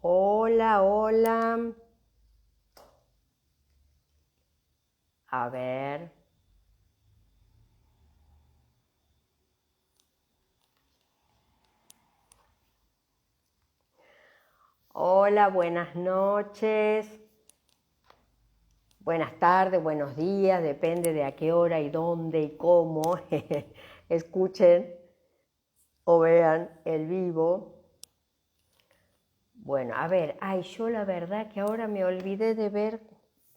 Hola, hola. A ver. Hola, buenas noches. Buenas tardes, buenos días, depende de a qué hora y dónde y cómo escuchen o vean el vivo. Bueno, a ver, yo la verdad que ahora me olvidé de ver,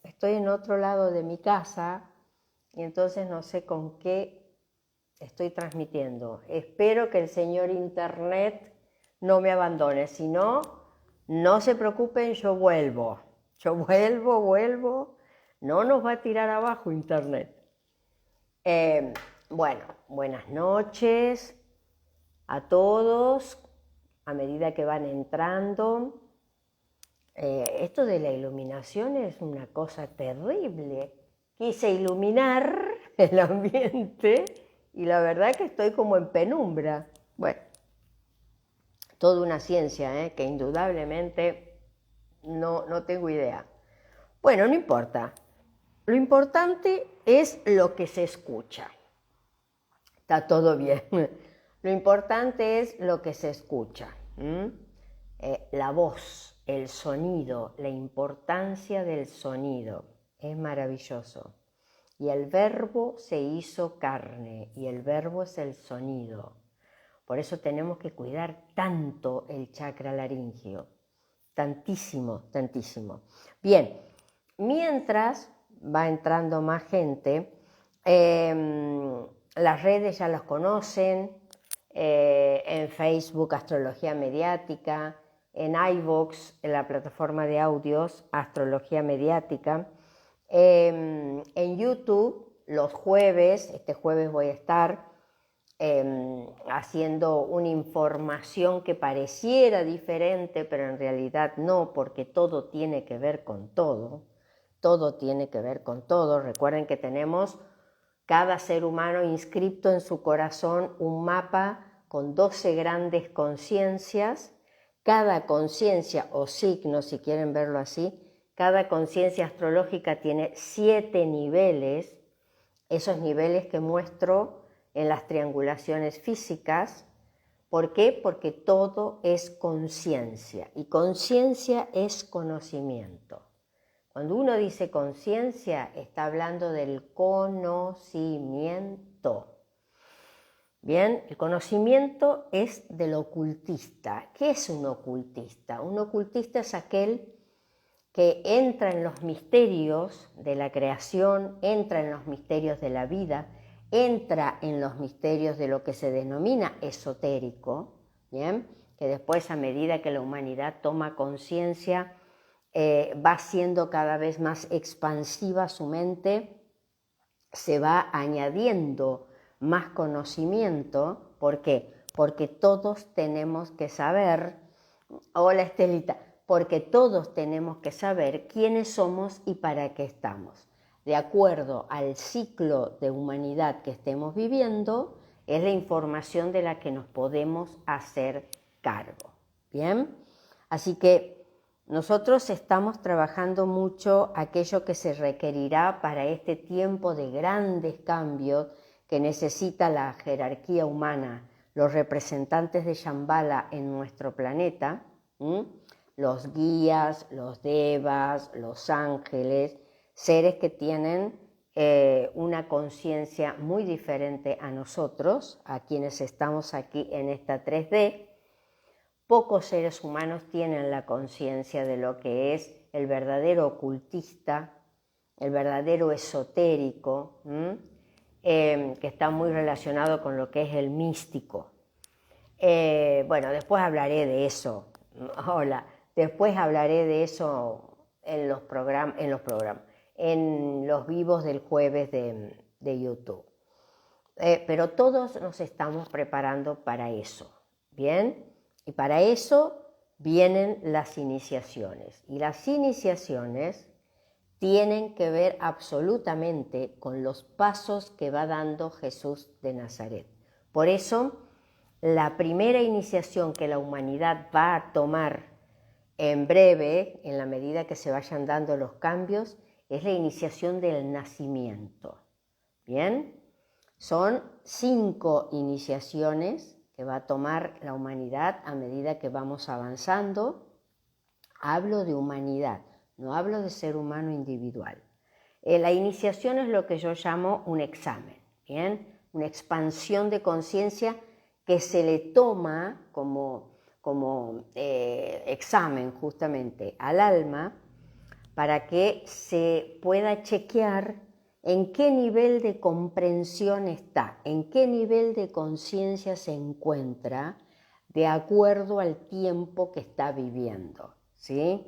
estoy en otro lado de mi casa y entonces no sé con qué estoy transmitiendo. Espero que el señor Internet no me abandone, si no, no se preocupen, yo vuelvo. Yo vuelvo, no nos va a tirar abajo Internet. Bueno, buenas noches a todos, a medida que van entrando. Esto de la iluminación es una cosa terrible. Quise iluminar el ambiente y la verdad que estoy como en penumbra. Bueno, toda una ciencia, que indudablemente no tengo idea. Bueno, no importa. Lo importante es lo que se escucha. Está todo bien. Lo importante es lo que se escucha. La voz, el sonido, la importancia del sonido. Es maravilloso. Y el verbo se hizo carne, y el verbo es el sonido. Por eso tenemos que cuidar tanto el chakra laríngeo. Tantísimo, tantísimo. Bien, mientras va entrando más gente, las redes ya las conocen, en Facebook Astrología Mediática, en iVoox, en la plataforma de audios Astrología Mediática, en YouTube los jueves, este jueves voy a estar haciendo una información que pareciera diferente, pero en realidad no, porque todo tiene que ver con todo. Todo tiene que ver con todo. Recuerden que tenemos cada ser humano inscripto en su corazón un mapa con 12 grandes conciencias. Cada conciencia o signo, si quieren verlo así, cada conciencia astrológica tiene 7 niveles. Esos niveles que muestro en las triangulaciones físicas. ¿Por qué? Porque todo es conciencia y conciencia es conocimiento. Cuando uno dice conciencia, está hablando del conocimiento. Bien, el conocimiento es del ocultista. ¿Qué es un ocultista? Un ocultista es aquel que entra en los misterios de la creación, entra en los misterios de la vida, entra en los misterios de lo que se denomina esotérico, ¿bien? Que después, a medida que la humanidad toma conciencia, va siendo cada vez más expansiva su mente, se va añadiendo más conocimiento. ¿Por qué? Porque todos tenemos que saber, hola Estelita, porque todos tenemos que saber quiénes somos y para qué estamos. De acuerdo al ciclo de humanidad que estemos viviendo, es la información de la que nos podemos hacer cargo. ¿Bien? Así que nosotros estamos trabajando mucho aquello que se requerirá para este tiempo de grandes cambios que necesita la jerarquía humana, los representantes de Shambhala en nuestro planeta, los guías, los devas, los ángeles, seres que tienen una conciencia muy diferente a nosotros, a quienes estamos aquí en esta 3D. Pocos seres humanos tienen la conciencia de lo que es el verdadero ocultista, el verdadero esotérico, que está muy relacionado con lo que es el místico. Bueno, después hablaré de eso. Hola, después hablaré de eso en los vivos del jueves de YouTube. Pero todos nos estamos preparando para eso, ¿bien? Y para eso vienen las iniciaciones. Y las iniciaciones tienen que ver absolutamente con los pasos que va dando Jesús de Nazaret. Por eso, la primera iniciación que la humanidad va a tomar en breve, en la medida que se vayan dando los cambios, es la iniciación del nacimiento. ¿Bien? Son 5 iniciaciones que va a tomar la humanidad a medida que vamos avanzando. Hablo de humanidad, no hablo de ser humano individual. La iniciación es lo que yo llamo un examen, ¿bien? Una expansión de conciencia que se le toma como examen justamente al alma para que se pueda chequear en qué nivel de comprensión está, en qué nivel de conciencia se encuentra de acuerdo al tiempo que está viviendo, ¿sí?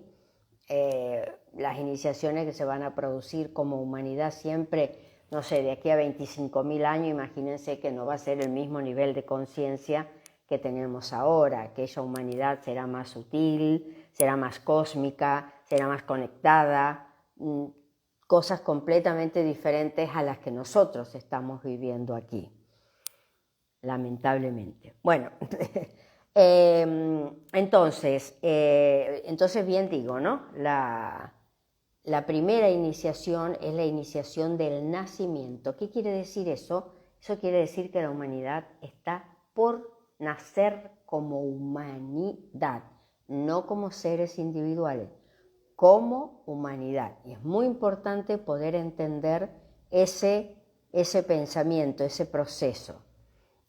Las iniciaciones que se van a producir como humanidad siempre, no sé, de aquí a 25.000 años, imagínense que no va a ser el mismo nivel de conciencia que tenemos ahora. Aquella humanidad será más sutil, será más cósmica, será más conectada, cosas completamente diferentes a las que nosotros estamos viviendo aquí, lamentablemente. Bueno, entonces bien digo, ¿no? La primera iniciación es la iniciación del nacimiento. ¿Qué quiere decir eso? Eso quiere decir que la humanidad está por nacer como humanidad, no como seres individuales, como humanidad. Y es muy importante poder entender ese pensamiento, ese proceso.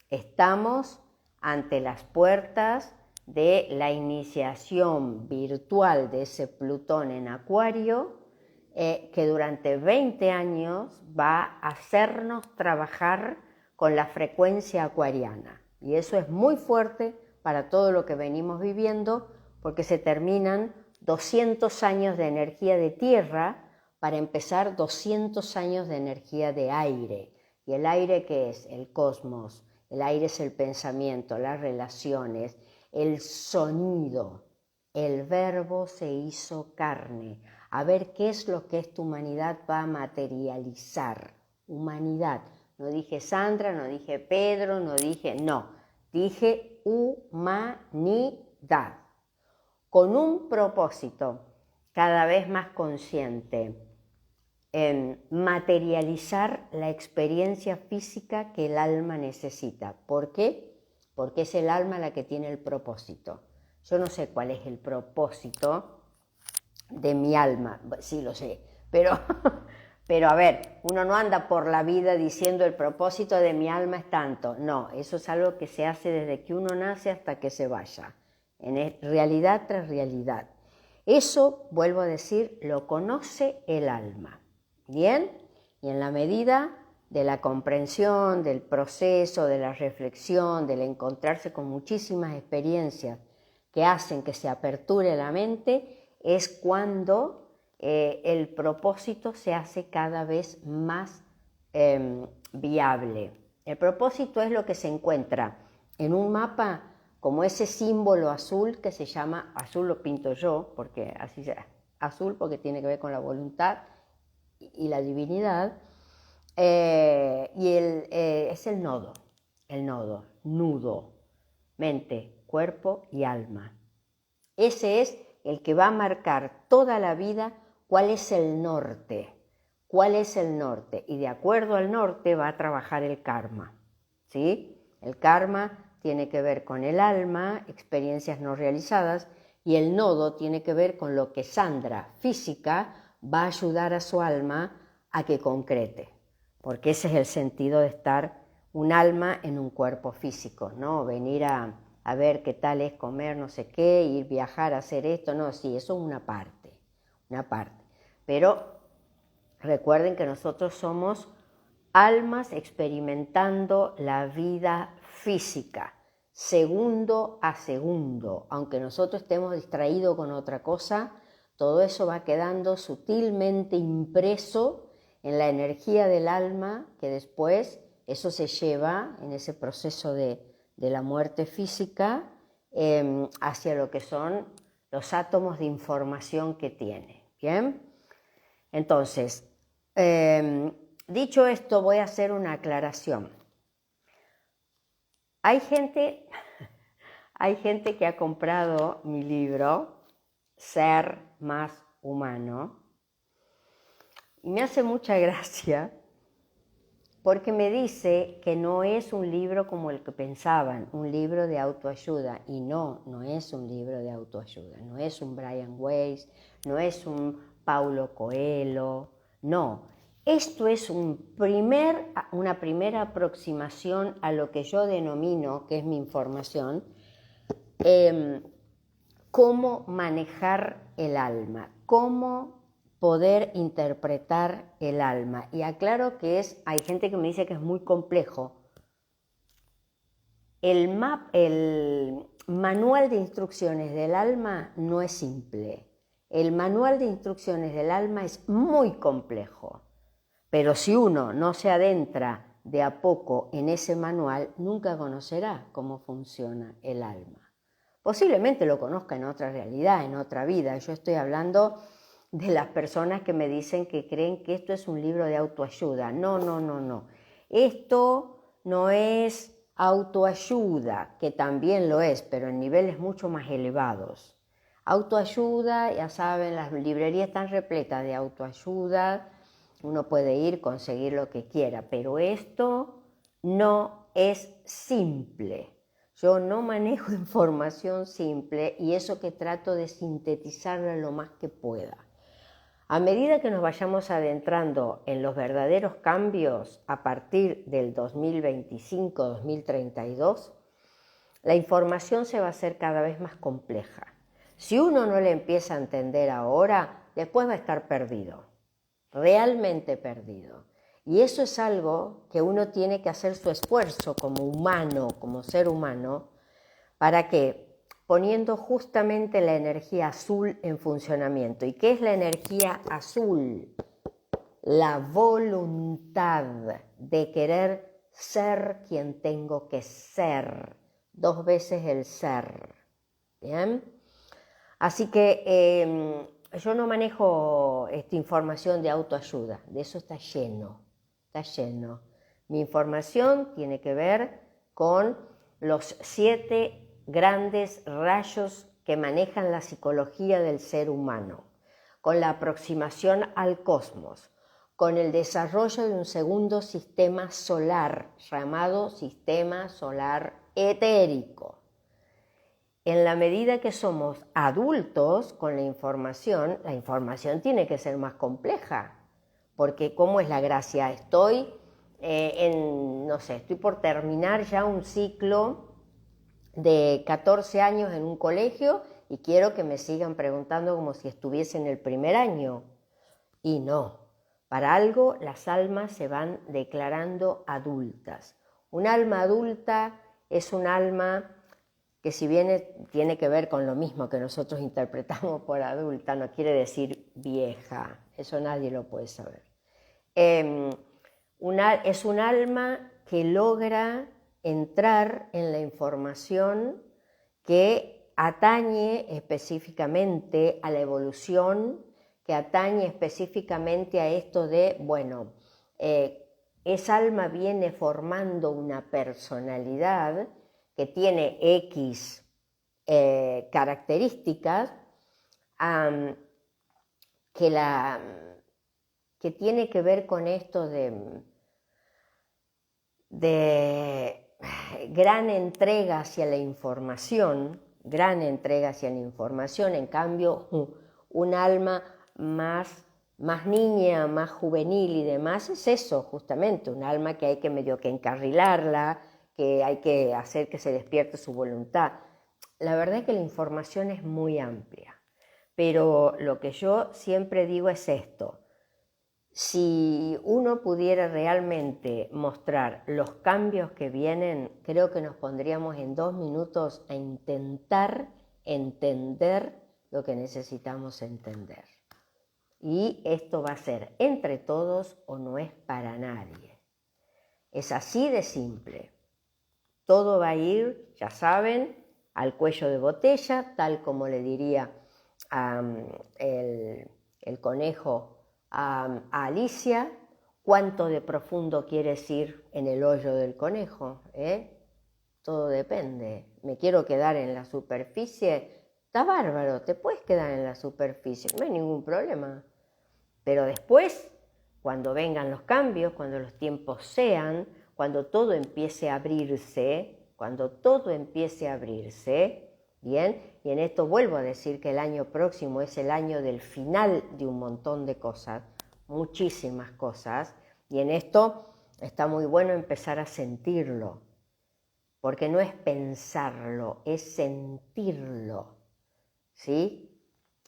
Estamos ante las puertas de la iniciación virtual de ese Plutón en Acuario, que durante 20 años va a hacernos trabajar con la frecuencia acuariana. Y eso es muy fuerte para todo lo que venimos viviendo, porque se terminan 200 años de energía de tierra para empezar 200 años de energía de aire. ¿Y el aire qué es? El cosmos. El aire es el pensamiento, las relaciones, el sonido. El verbo se hizo carne. A ver qué es lo que esta humanidad va a materializar. Humanidad. No dije Sandra, no dije Pedro, no dije... No, dije humanidad. Con un propósito cada vez más consciente en materializar la experiencia física que el alma necesita. ¿Por qué? Porque es el alma la que tiene el propósito. Yo no sé cuál es el propósito de mi alma, sí lo sé, pero a ver, uno no anda por la vida diciendo el propósito de mi alma es tanto. No, eso es algo que se hace desde que uno nace hasta que se vaya, en realidad tras realidad. Eso, vuelvo a decir, lo conoce el alma. ¿Bien? Y en la medida de la comprensión, del proceso, de la reflexión, del encontrarse con muchísimas experiencias que hacen que se aperture la mente, es cuando el propósito se hace cada vez más viable. El propósito es lo que se encuentra en un mapa como ese símbolo azul que se llama, azul lo pinto yo, porque así será, azul porque tiene que ver con la voluntad y la divinidad, es el nodo, nudo, mente, cuerpo y alma. Ese es el que va a marcar toda la vida cuál es el norte, y de acuerdo al norte va a trabajar el karma, ¿sí? El karma tiene que ver con el alma, experiencias no realizadas, y el nodo tiene que ver con lo que Sandra, física, va a ayudar a su alma a que concrete, porque ese es el sentido de estar un alma en un cuerpo físico, ¿no? Venir a ver qué tal es comer no sé qué, ir viajar, hacer esto, no, sí, eso es una parte, pero recuerden que nosotros somos almas experimentando la vida física, segundo a segundo. Aunque nosotros estemos distraídos con otra cosa, todo eso va quedando sutilmente impreso en la energía del alma, que después eso se lleva en ese proceso de la muerte física hacia lo que son los átomos de información que tiene. ¿Bien? Entonces, dicho esto, voy a hacer una aclaración. Hay gente que ha comprado mi libro ser más humano. Y me hace mucha gracia porque me dice que no es un libro como el que pensaban, un libro de autoayuda. Y no es un libro de autoayuda, no es un Brian Weiss, no es un Paulo Coelho, no. Esto es una primera aproximación a lo que yo denomino, que es mi información, cómo manejar el alma, cómo poder interpretar el alma. Y aclaro que hay gente que me dice que es muy complejo. El manual de instrucciones del alma no es simple. El manual de instrucciones del alma es muy complejo. Pero si uno no se adentra de a poco en ese manual, nunca conocerá cómo funciona el alma. Posiblemente lo conozca en otra realidad, en otra vida. Yo estoy hablando de las personas que me dicen que creen que esto es un libro de autoayuda. No. Esto no es autoayuda, que también lo es, pero en niveles mucho más elevados. Autoayuda, ya saben, las librerías están repletas de autoayuda. Uno puede ir, conseguir lo que quiera, pero esto no es simple. Yo no manejo información simple y eso que trato de sintetizarla lo más que pueda. A medida que nos vayamos adentrando en los verdaderos cambios a partir del 2025-2032, la información se va a hacer cada vez más compleja. Si uno no le empieza a entender ahora, después va a estar perdido, realmente perdido. Y eso es algo que uno tiene que hacer su esfuerzo como humano, como ser humano, para que, poniendo justamente la energía azul en funcionamiento. ¿Y qué es la energía azul? La voluntad de querer ser quien tengo que ser. 2 veces el ser. ¿Bien? Así que yo no manejo esta información de autoayuda, de eso está lleno. Mi información tiene que ver con los 7 grandes rayos que manejan la psicología del ser humano, con la aproximación al cosmos, con el desarrollo de un segundo sistema solar llamado sistema solar etérico. En la medida que somos adultos con la información tiene que ser más compleja, porque ¿cómo es la gracia? Estoy por terminar ya un ciclo de 14 años en un colegio y quiero que me sigan preguntando como si estuviese en el primer año. Y no, para algo las almas se van declarando adultas. Un alma adulta es un alma que si bien tiene que ver con lo mismo que nosotros interpretamos por adulta, no quiere decir vieja, eso nadie lo puede saber. Es un alma que logra entrar en la información que atañe específicamente a la evolución, que atañe específicamente a esto de, esa alma viene formando una personalidad que tiene X características que tiene que ver con esto de gran entrega hacia la información, en cambio un alma más niña, más juvenil y demás, es eso justamente, un alma que hay que medio que encarrilarla, que hay que hacer que se despierte su voluntad. La verdad es que la información es muy amplia, pero lo que yo siempre digo es esto: si uno pudiera realmente mostrar los cambios que vienen, creo que nos pondríamos en 2 minutos a intentar entender lo que necesitamos entender. Y esto va a ser entre todos o no es para nadie. Es así de simple. Todo va a ir, ya saben, al cuello de botella, tal como le diría el conejo a Alicia. ¿Cuánto de profundo quieres ir en el hoyo del conejo? Todo depende. ¿Me quiero quedar en la superficie? está bárbaro, te puedes quedar en la superficie, no hay ningún problema. Pero después, cuando vengan los cambios, cuando los tiempos sean, cuando todo empiece a abrirse, bien, y en esto vuelvo a decir que el año próximo es el año del final de un montón de cosas, muchísimas cosas, y en esto está muy bueno empezar a sentirlo, porque no es pensarlo, es sentirlo, ¿sí?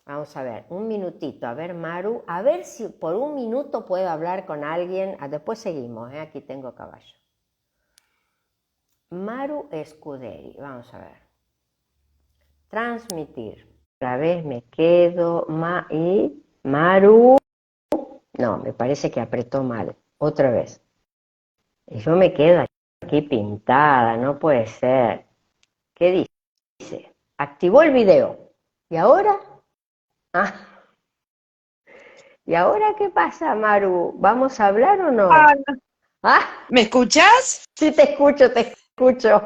Vamos a ver, un minutito, a ver Maru, a ver si por un minuto puedo hablar con alguien, después seguimos, aquí tengo caballo. Maru Escuderi, vamos a ver. Transmitir. Otra vez me quedo, y Maru, no, me parece que apretó mal, otra vez. Y yo me quedo aquí pintada, no puede ser. ¿Qué dice? Activó el video. ¿Y ahora? Ah. ¿Y ahora qué pasa, Maru? ¿Vamos a hablar o no? Ah, no. ¿Ah? ¿Me escuchás? Sí, te escucho, te escucho.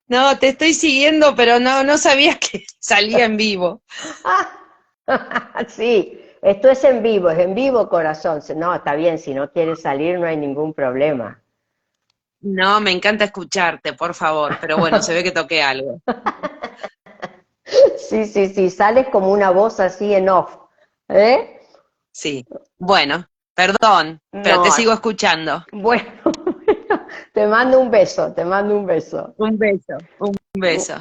No, te estoy siguiendo, pero no sabía que salía en vivo. Ah, sí, esto es en vivo, corazón. No, está bien, si no quieres salir no hay ningún problema. No, me encanta escucharte, por favor, pero bueno, se ve que toqué algo. Sí, sales como una voz así en off. ¿Eh? Sí. Bueno, perdón, pero te No, sigo escuchando. bueno, te mando un beso, te mando un beso. Un beso, un beso.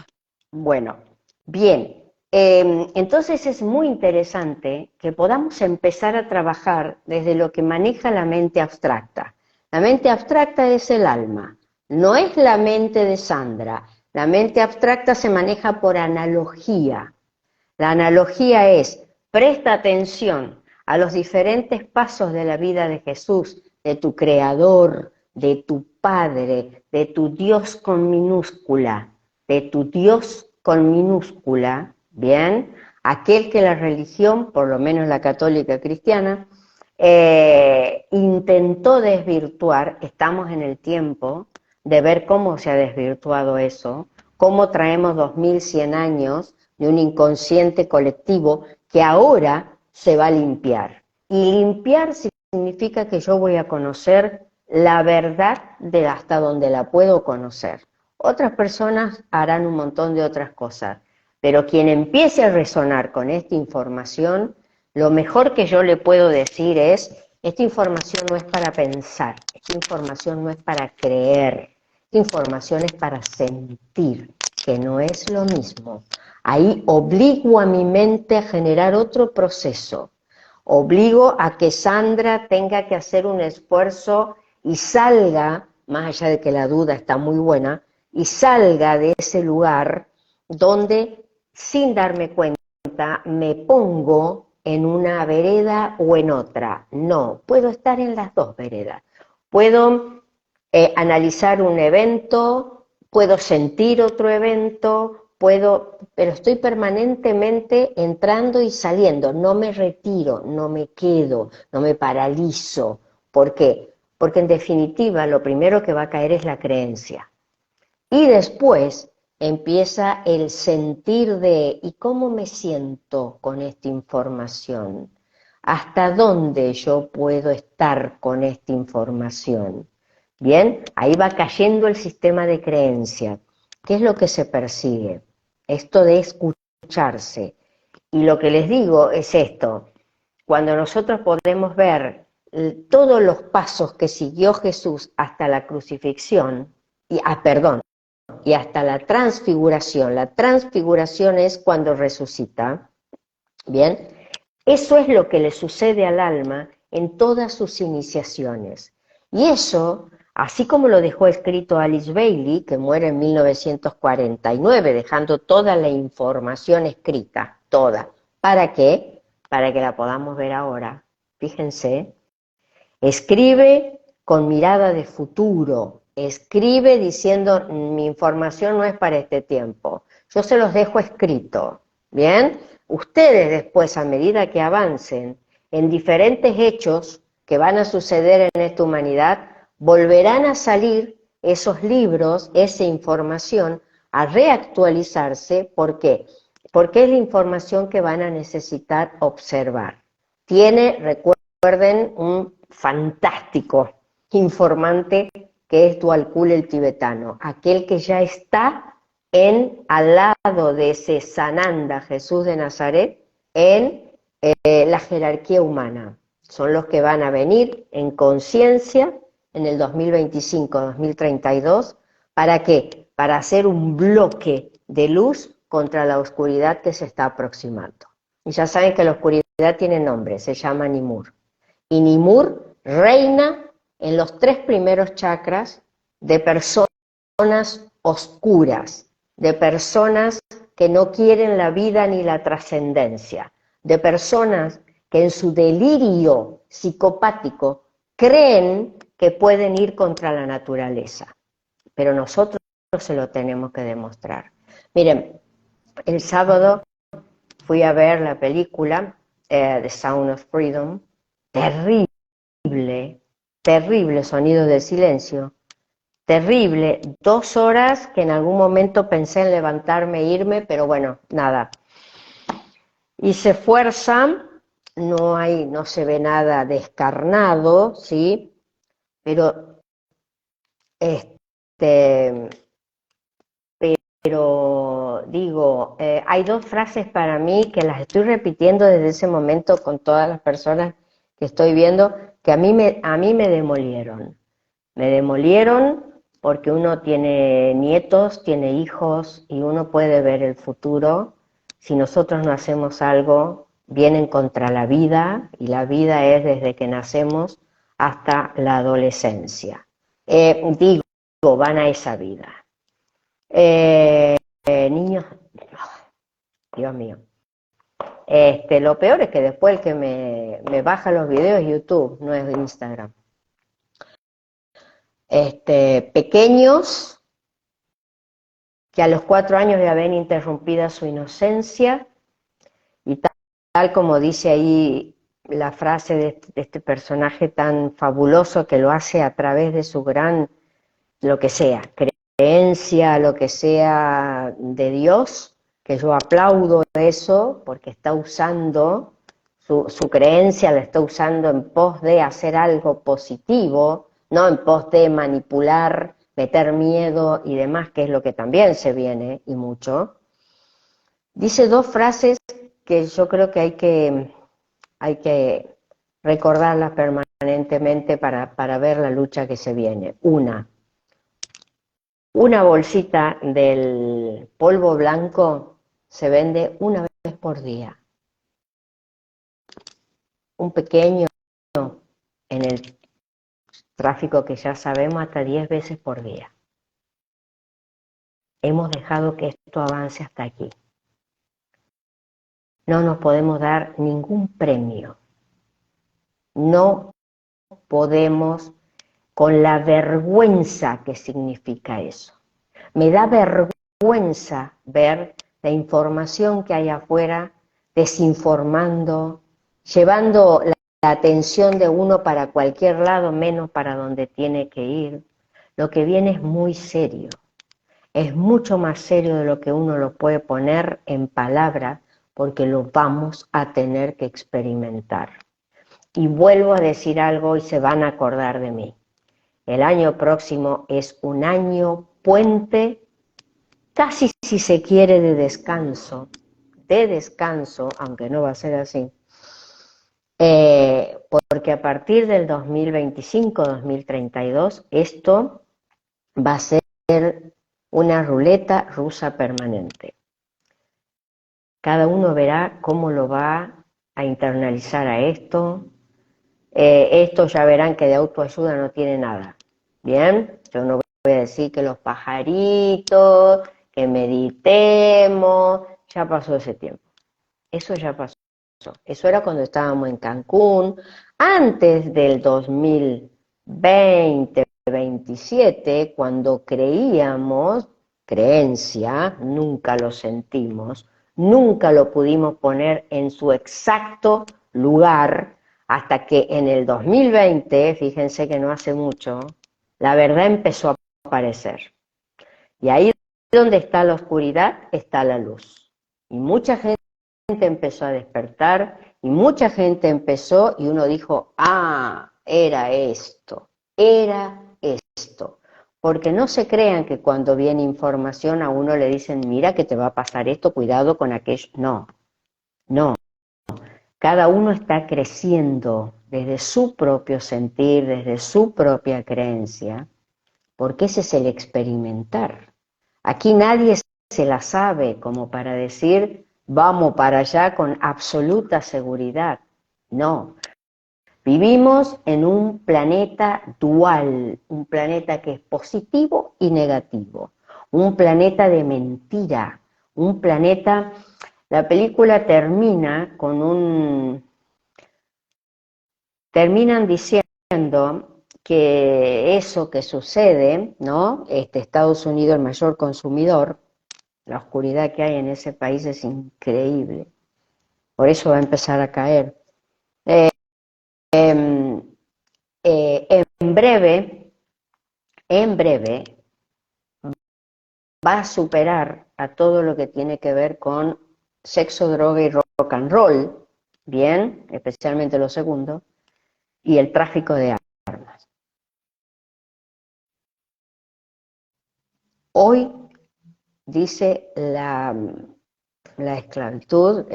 Bueno, bien. Entonces es muy interesante que podamos empezar a trabajar desde lo que maneja la mente abstracta. La mente abstracta es el alma, no es la mente de Sandra. La mente abstracta se maneja por analogía. La analogía es, presta atención a los diferentes pasos de la vida de Jesús, de tu Creador, de tu Padre, de tu Dios con minúscula, ¿bien? Aquel que la religión, por lo menos la católica cristiana, intentó desvirtuar. Estamos en el tiempo de ver cómo se ha desvirtuado eso, cómo traemos 2100 años de un inconsciente colectivo que ahora se va a limpiar. Y limpiar significa que yo voy a conocer la verdad de hasta donde la puedo conocer. Otras personas harán un montón de otras cosas, pero quien empiece a resonar con esta información, lo mejor que yo le puedo decir es, esta información no es para pensar, esta información no es para creer, esta información es para sentir, que no es lo mismo. Ahí obligo a mi mente a generar otro proceso, obligo a que Sandra tenga que hacer un esfuerzo y salga, más allá de que la duda está muy buena, y salga de ese lugar donde, sin darme cuenta, me pongo en una vereda o en otra. No, puedo estar en las dos veredas. Puedo analizar un evento, puedo sentir otro evento, pero estoy permanentemente entrando y saliendo, no me retiro, no me quedo, no me paralizo. ¿Por qué? Porque en definitiva lo primero que va a caer es la creencia. Y después empieza el sentir de ¿y cómo me siento con esta información? ¿Hasta dónde yo puedo estar con esta información? Bien, ahí va cayendo el sistema de creencia. ¿Qué es lo que se persigue? Esto de escucharse. Y lo que les digo es esto, cuando nosotros podemos ver todos los pasos que siguió Jesús hasta la crucifixión, y hasta la transfiguración. La transfiguración es cuando resucita, ¿bien? Eso es lo que le sucede al alma en todas sus iniciaciones. Y eso, así como lo dejó escrito Alice Bailey, que muere en 1949, dejando toda la información escrita, toda. ¿Para qué? Para que la podamos ver ahora. Fíjense, escribe con mirada de futuro, escribe diciendo mi información no es para este tiempo, yo se los dejo escrito, ¿bien? Ustedes después, a medida que avancen en diferentes hechos que van a suceder en esta humanidad, volverán a salir esos libros, esa información, a reactualizarse. ¿Por qué? Porque es la información que van a necesitar observar. Tiene, recuerden, un fantástico informante que es Dualkul el tibetano, aquel que ya está al lado de ese Sananda, Jesús de Nazaret, en la jerarquía humana. Son los que van a venir en conciencia en el 2025-2032. ¿Para qué? Para hacer un bloque de luz contra la oscuridad que se está aproximando. Y ya saben que la oscuridad tiene nombre, se llama Nimur. Y Nimur reina en los 3 primeros chakras de personas oscuras, de personas que no quieren la vida ni la trascendencia, de personas que en su delirio psicopático creen que pueden ir contra la naturaleza. Pero nosotros se lo tenemos que demostrar. Miren, el sábado fui a ver la película The Sound of Freedom. Terrible, terrible Sonido del Silencio. Terrible, 2 horas que en algún momento pensé en levantarme e irme, pero bueno, nada. Hice fuerza, no se ve nada descarnado, ¿sí? Pero digo, hay 2 frases para mí que las estoy repitiendo desde ese momento con todas las personas que estoy viendo, que a mí me demolieron. Me demolieron porque uno tiene nietos, tiene hijos y uno puede ver el futuro. Si nosotros no hacemos algo, vienen contra la vida, y la vida es desde que nacemos hasta la adolescencia. Van a esa vida. Niños, Dios mío. Lo peor es que después el que me baja los videos es YouTube, no es Instagram. Pequeños que a los 4 años ya ven interrumpida su inocencia, y tal como dice ahí la frase de este personaje tan fabuloso que lo hace a través de su gran, lo que sea, creencia, lo que sea de Dios, que yo aplaudo eso, porque está usando su creencia, la está usando en pos de hacer algo positivo, no en pos de manipular, meter miedo y demás, que es lo que también se viene, y mucho. Dice 2 frases que yo creo que hay que recordarlas permanentemente para ver la lucha que se viene. Una bolsita del polvo blanco se vende 1 vez por día. Un pequeño en el tráfico que ya sabemos hasta 10 veces por día. Hemos dejado que esto avance hasta aquí. No nos podemos dar ningún premio. No podemos, con la vergüenza que significa eso. Me da vergüenza ver la información que hay afuera, desinformando, llevando la atención de uno para cualquier lado, menos para donde tiene que ir. Lo que viene es muy serio. Es mucho más serio de lo que uno lo puede poner en palabras, porque lo vamos a tener que experimentar. Y vuelvo a decir algo y se van a acordar de mí. El año próximo es un año puente, casi si se quiere de descanso, aunque no va a ser así, porque a partir del 2025-2032 esto va a ser una ruleta rusa permanente. Cada uno verá cómo lo va a internalizar a esto. Esto ya verán que de autoayuda no tiene nada. Bien, yo no voy a decir que los pajaritos, que meditemos, ya pasó ese tiempo. Eso ya pasó. Eso era cuando estábamos en Cancún, antes del 2020-27, cuando creíamos, creencia, nunca lo sentimos, nunca lo pudimos poner en su exacto lugar, hasta que en el 2020, fíjense que no hace mucho, la verdad empezó a aparecer. Y ahí donde está la oscuridad está la luz. Y mucha gente empezó a despertar, y mucha gente empezó, y uno dijo, ah, era esto. Porque no se crean que cuando viene información a uno le dicen, mira que te va a pasar esto, cuidado con aquello. No, no. Cada uno está creciendo desde su propio sentir, desde su propia creencia, porque ese es el experimentar. Aquí nadie se la sabe como para decir, vamos para allá con absoluta seguridad. No. Vivimos en un planeta dual, un planeta que es positivo y negativo, un planeta de mentira, un planeta... La película termina con terminan diciendo que eso que sucede, ¿no? Estados Unidos, el mayor consumidor, la oscuridad que hay en ese país es increíble. Por eso va a empezar a caer. En breve, va a superar a todo lo que tiene que ver con sexo, droga y rock and roll, bien, especialmente lo segundo, y el tráfico de armas. Hoy, dice la esclavitud,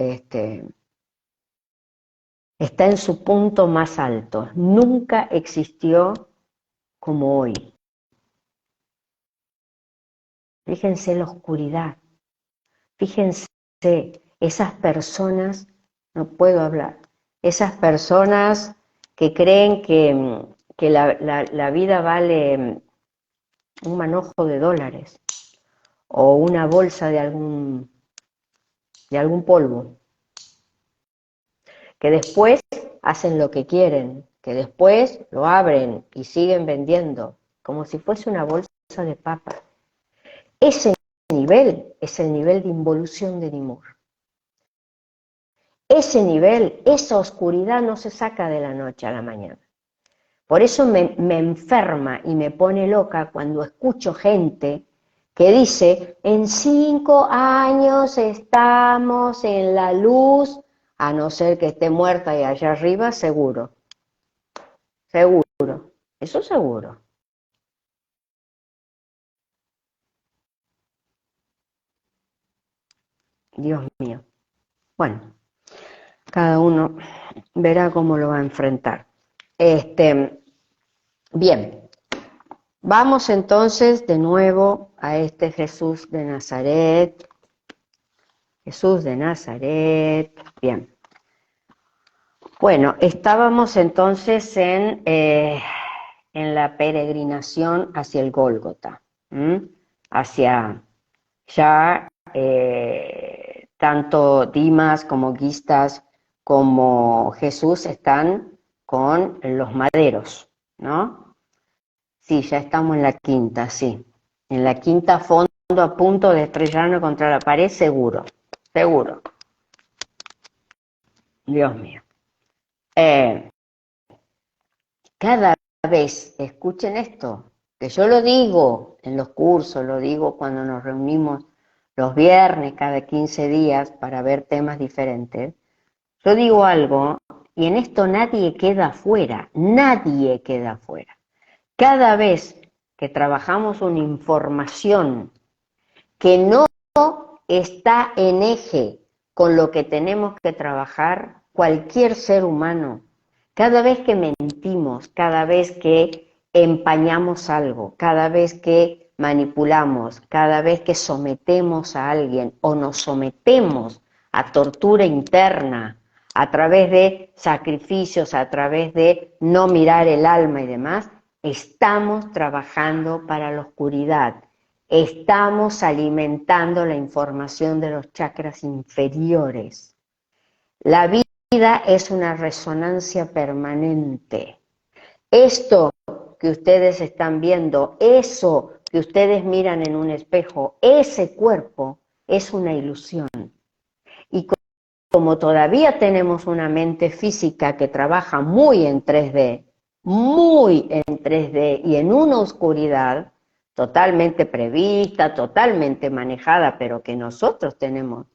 está en su punto más alto. Nunca existió como hoy. Fíjense la oscuridad. Fíjense esas personas, no puedo hablar, esas personas que creen que la vida vale un manojo de dólares o una bolsa de algún polvo, que después hacen lo que quieren, que después lo abren y siguen vendiendo, como si fuese una bolsa de papas. Ese nivel es el nivel de involución de Nimur. Ese nivel, esa oscuridad no se saca de la noche a la mañana. Por eso me enferma y me pone loca cuando escucho gente que dice, en 5 años estamos en la luz, a no ser que esté muerta y allá arriba, seguro. Seguro, eso seguro. Dios mío. Bueno, cada uno verá cómo lo va a enfrentar. Bien, vamos entonces de nuevo a este Jesús de Nazaret. Jesús de Nazaret, bien. Bueno, estábamos entonces en la peregrinación hacia el Gólgota, hacia ya tanto Dimas como Gistas como Jesús están con los maderos, ¿no? Sí, ya estamos en la quinta, sí. En la quinta fondo a punto de estrellarnos contra la pared, seguro, seguro. Dios mío. Cada vez, escuchen esto, que yo lo digo en los cursos, lo digo cuando nos reunimos los viernes cada 15 días para ver temas diferentes, yo digo algo y en esto nadie queda afuera, nadie queda afuera. Cada vez que trabajamos una información que no está en eje con lo que tenemos que trabajar, cualquier ser humano, cada vez que mentimos, cada vez que empañamos algo, cada vez que manipulamos, cada vez que sometemos a alguien o nos sometemos a tortura interna a través de sacrificios, a través de no mirar el alma y demás, estamos trabajando para la oscuridad. Estamos alimentando la información de los chakras inferiores. La vida es una resonancia permanente. Esto que ustedes están viendo, eso que ustedes miran en un espejo, ese cuerpo es una ilusión. Y como todavía tenemos una mente física que trabaja muy en 3D y en una oscuridad, totalmente prevista, totalmente manejada, pero que nosotros tenemos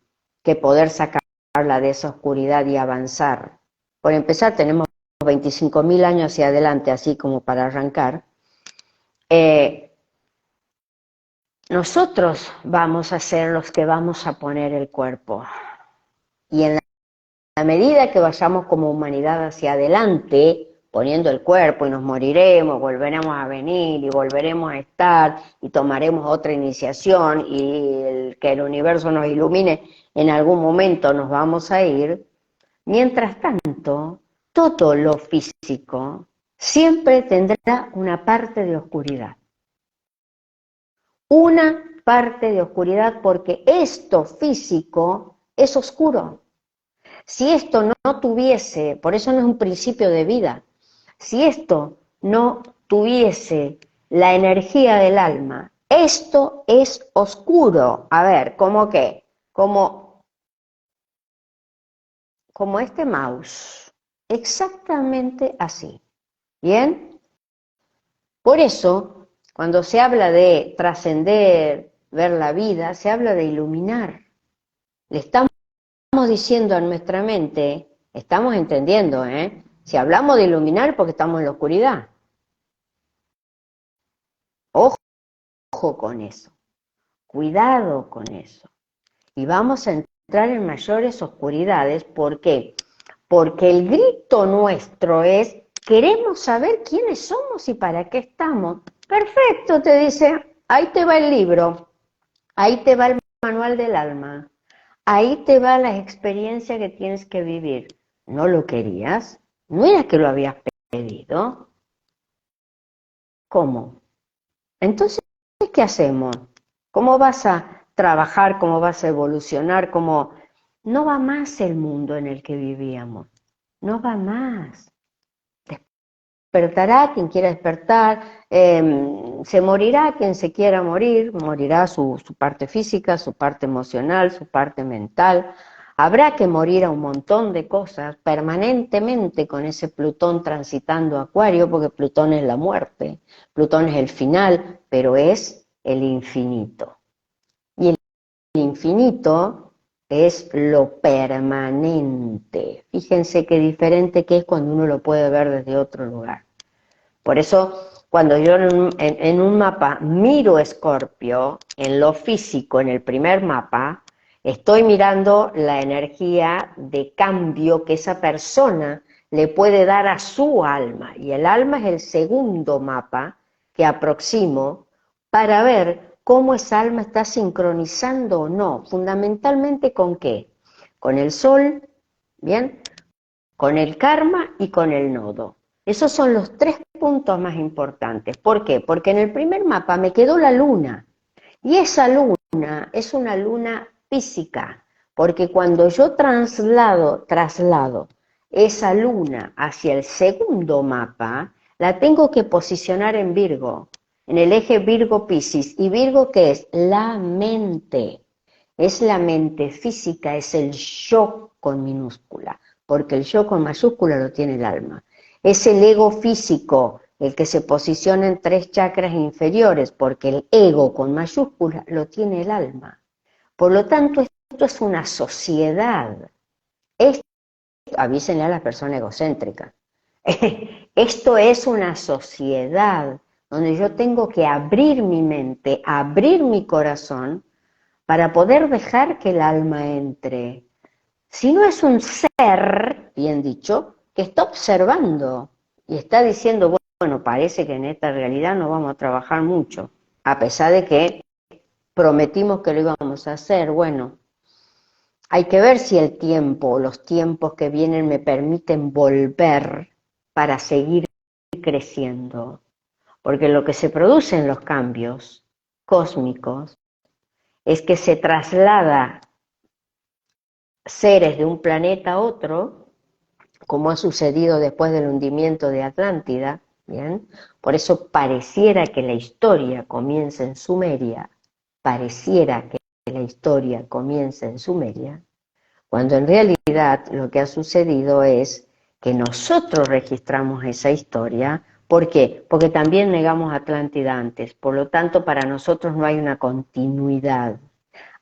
que poder sacarla de esa oscuridad y avanzar. Por empezar, tenemos 25.000 años hacia adelante, así como para arrancar. Nosotros vamos a ser los que vamos a poner el cuerpo. Y en la medida que vayamos como humanidad hacia adelante, poniendo el cuerpo y nos moriremos, volveremos a venir y volveremos a estar y tomaremos otra iniciación y que el universo nos ilumine, en algún momento nos vamos a ir. Mientras tanto, todo lo físico siempre tendrá una parte de oscuridad. Una parte de oscuridad porque esto físico es oscuro. Si esto no tuviese, por eso no es un principio de vida, si esto no tuviese la energía del alma, esto es oscuro. A ver, ¿cómo qué? Como este mouse. Exactamente así. ¿Bien? Por eso, cuando se habla de trascender, ver la vida, se habla de iluminar. Le estamos diciendo a nuestra mente, estamos entendiendo, si hablamos de iluminar porque estamos en la oscuridad. Ojo con eso, cuidado con eso. Y vamos a entrar en mayores oscuridades, ¿por qué? Porque el grito nuestro es, queremos saber quiénes somos y para qué estamos. Perfecto, te dice, ahí te va el libro, ahí te va el manual del alma, ahí te va la experiencia que tienes que vivir. ¿No lo querías? ¿No era que lo habías pedido? ¿Cómo? Entonces, ¿qué hacemos? ¿Cómo vas a trabajar? ¿Cómo vas a evolucionar? ¿Cómo? No va más el mundo en el que vivíamos. No va más. Despertará quien quiera despertar, se morirá quien se quiera morir, morirá su parte física, su parte emocional, su parte mental. Habrá que morir a un montón de cosas permanentemente con ese Plutón transitando Acuario, porque Plutón es la muerte, Plutón es el final, pero es el infinito. Y el infinito es lo permanente. Fíjense qué diferente que es cuando uno lo puede ver desde otro lugar. Por eso, cuando yo en un mapa miro Escorpio, en lo físico, en el primer mapa, estoy mirando la energía de cambio que esa persona le puede dar a su alma. Y el alma es el segundo mapa que aproximo para ver cómo esa alma está sincronizando o no. Fundamentalmente, ¿con qué? Con el sol, ¿bien? Con el karma y con el nodo. Esos son los 3 puntos más importantes. ¿Por qué? Porque en el primer mapa me quedó la luna. Y esa luna es una luna física. Porque cuando yo traslado esa luna hacia el segundo mapa, la tengo que posicionar en Virgo, en el eje Virgo-Piscis. ¿Y Virgo qué es? La mente. Es la mente física, es el yo con minúscula, porque el yo con mayúscula lo tiene el alma. Es el ego físico, el que se posiciona en 3 chakras inferiores, porque el ego con mayúscula lo tiene el alma. Por lo tanto, esto es una sociedad. Avísenle a las personas egocéntricas. Esto es una sociedad donde yo tengo que abrir mi mente, abrir mi corazón, para poder dejar que el alma entre. Si no es un ser, bien dicho, que está observando y está diciendo, bueno, parece que en esta realidad no vamos a trabajar mucho, a pesar de que prometimos que lo íbamos a hacer. Bueno, hay que ver si el tiempo, los tiempos que vienen me permiten volver para seguir creciendo. Porque lo que se produce en los cambios cósmicos es que se traslada seres de un planeta a otro, como ha sucedido después del hundimiento de Atlántida, ¿bien? Por eso pareciera que la historia comienza en Sumeria, pareciera que la historia comienza en Sumeria, cuando en realidad lo que ha sucedido es que nosotros registramos esa historia ¿Por qué? Porque también negamos Atlántida antes, por lo tanto para nosotros no hay una continuidad.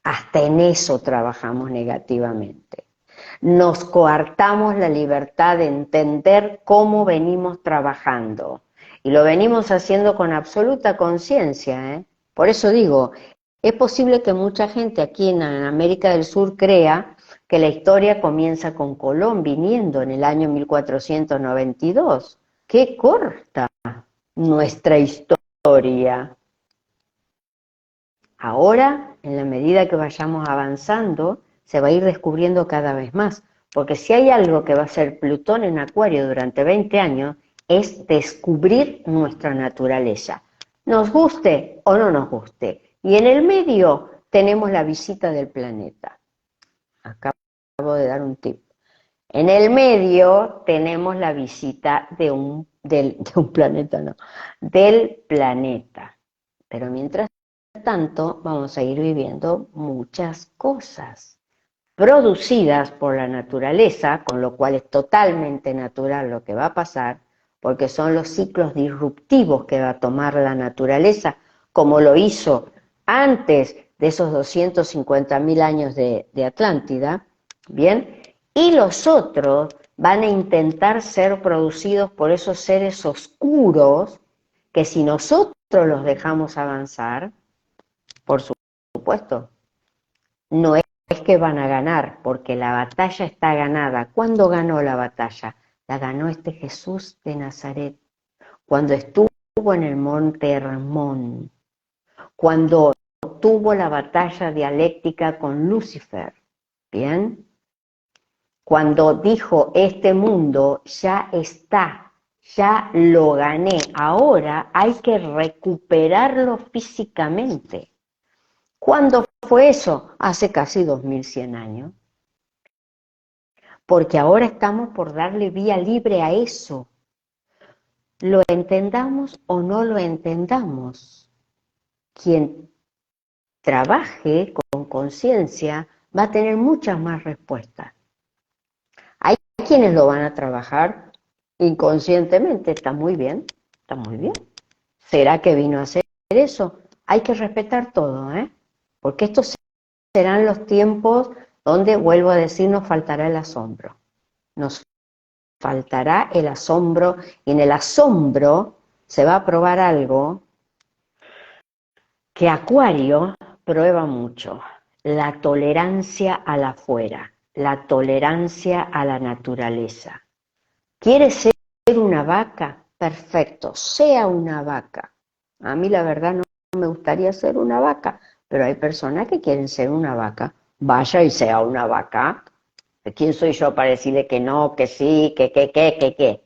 Hasta en eso trabajamos negativamente. Nos coartamos la libertad de entender cómo venimos trabajando. Y lo venimos haciendo con absoluta conciencia, ¿eh? Por eso digo, es posible que mucha gente aquí en América del Sur crea que la historia comienza con Colón viniendo en el año 1492. ¡Qué corta nuestra historia! Ahora, en la medida que vayamos avanzando, se va a ir descubriendo cada vez más. Porque si hay algo que va a hacer Plutón en Acuario durante 20 años, es descubrir nuestra naturaleza. Nos guste o no nos guste. Y en el medio tenemos la visita del planeta. Acabo de dar un tip. En el medio tenemos la visita de un planeta, no, del planeta. Pero mientras tanto, vamos a ir viviendo muchas cosas producidas por la naturaleza, con lo cual es totalmente natural lo que va a pasar, porque son los ciclos disruptivos que va a tomar la naturaleza, como lo hizo antes de esos 250.000 años de Atlántida, ¿bien? Y los otros van a intentar ser producidos por esos seres oscuros, que si nosotros los dejamos avanzar, por supuesto, no es que van a ganar, porque la batalla está ganada. ¿Cuándo ganó la batalla? La ganó este Jesús de Nazaret, cuando estuvo en el monte Hermón, cuando tuvo la batalla dialéctica con Lucifer, ¿bien? Cuando dijo, este mundo ya está, ya lo gané, ahora hay que recuperarlo físicamente. ¿Cuándo fue eso? Hace casi 2100 años. Porque ahora estamos por darle vía libre a eso. Lo entendamos o no lo entendamos. Quien trabaje con conciencia va a tener muchas más respuestas. Hay quienes lo van a trabajar inconscientemente, está muy bien, está muy bien. ¿Será que vino a hacer eso? Hay que respetar todo, ¿eh? Porque estos serán los tiempos donde, vuelvo a decir, nos faltará el asombro. Nos faltará el asombro, y en el asombro se va a probar algo que Acuario prueba mucho: la tolerancia a la afuera, la tolerancia a la naturaleza. ¿Quieres ser una vaca? Perfecto, sea una vaca. A mí la verdad no me gustaría ser una vaca, pero hay personas que quieren ser una vaca. Vaya y sea una vaca. ¿Quién soy yo para decirle que no, que sí, que?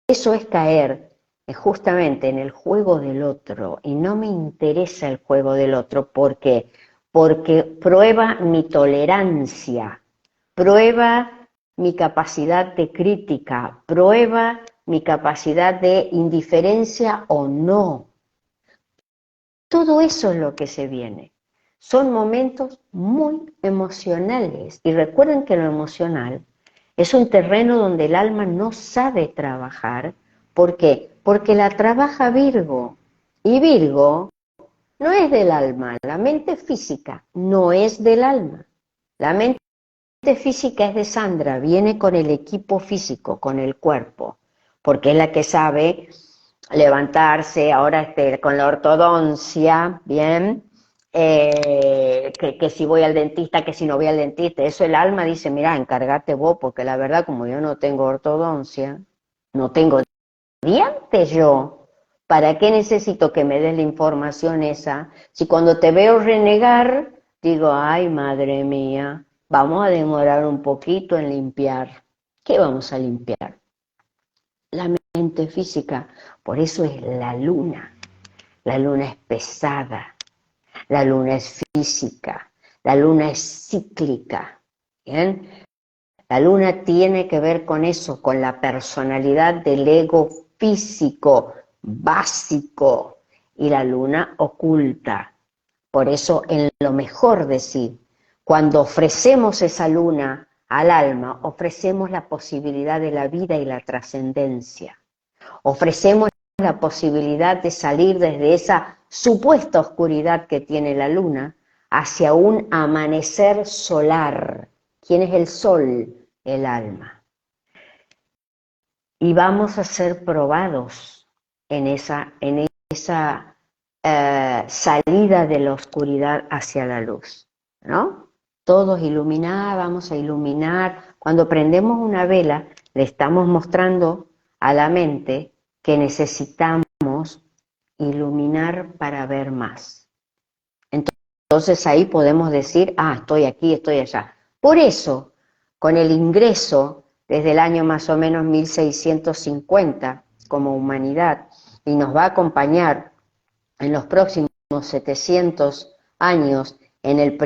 Eso es caer justamente en el juego del otro, y no me interesa el juego del otro. ¿Por qué? Porque prueba mi tolerancia, prueba mi capacidad de crítica, prueba mi capacidad de indiferencia o no. Todo eso es lo que se viene. Son momentos muy emocionales, y recuerden que lo emocional es un terreno donde el alma no sabe trabajar. ¿Por qué? Porque la trabaja Virgo, y Virgo no es del alma. La mente física no es del alma. La mente física es de Sandra, viene con el equipo físico, con el cuerpo, porque es la que sabe levantarse, ahora con la ortodoncia, ¿bien? Que si voy al dentista, que si no voy al dentista, eso el alma dice, mira, encárgate vos, porque la verdad, como yo no tengo ortodoncia, no tengo dientes yo, ¿para qué necesito que me des la información esa? Si cuando te veo renegar, digo, ay, madre mía, vamos a demorar un poquito en limpiar. ¿Qué vamos a limpiar? La mente física. Por eso es la luna. La luna es pesada. La luna es física. La luna es cíclica. ¿Bien? La luna tiene que ver con eso, con la personalidad del ego físico, básico. Y la luna oculta. Por eso, en lo mejor de sí, cuando ofrecemos esa luna al alma, ofrecemos la posibilidad de la vida y la trascendencia. Ofrecemos la posibilidad de salir desde esa supuesta oscuridad que tiene la luna hacia un amanecer solar. ¿Quién es el sol? El alma. Y vamos a ser probados en esa salida de la oscuridad hacia la luz, ¿no? Todos iluminados, vamos a iluminar. Cuando prendemos una vela, le estamos mostrando a la mente que necesitamos iluminar para ver más. Entonces ahí podemos decir, estoy aquí, estoy allá. Por eso, con el ingreso desde el año más o menos 1650 como humanidad, y nos va a acompañar en los próximos 700 años en la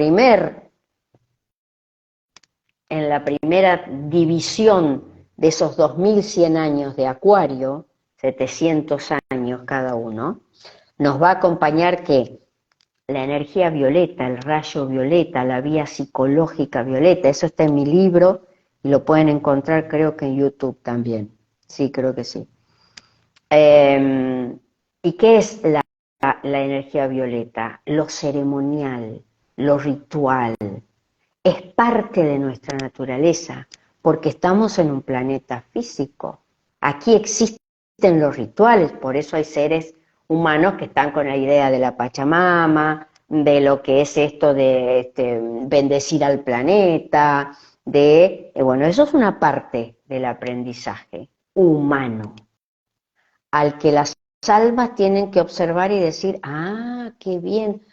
primera división de esos 2100 años de Acuario, 700 años cada uno, nos va a acompañar que la energía violeta, el rayo violeta, la vía psicológica violeta, eso está en mi libro y lo pueden encontrar creo que en YouTube también, sí, creo que sí. ¿Y qué es la energía violeta? Lo ceremonial, lo ritual, es parte de nuestra naturaleza, porque estamos en un planeta físico. Aquí existen los rituales, por eso hay seres humanos que están con la idea de la Pachamama, de lo que es esto de bendecir al planeta, bueno, eso es una parte del aprendizaje humano, al que las almas tienen que observar y decir, qué bien,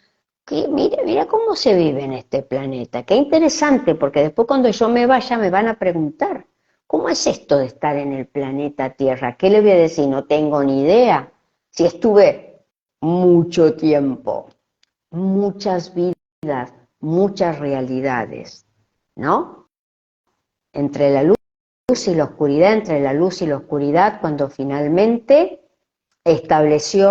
mira cómo se vive en este planeta, qué interesante, porque después cuando yo me vaya me van a preguntar, ¿cómo es esto de estar en el planeta Tierra? ¿Qué le voy a decir? No tengo ni idea. Si estuve mucho tiempo, muchas vidas, muchas realidades, ¿no? Entre la luz y la oscuridad, entre la luz y la oscuridad, cuando finalmente estableció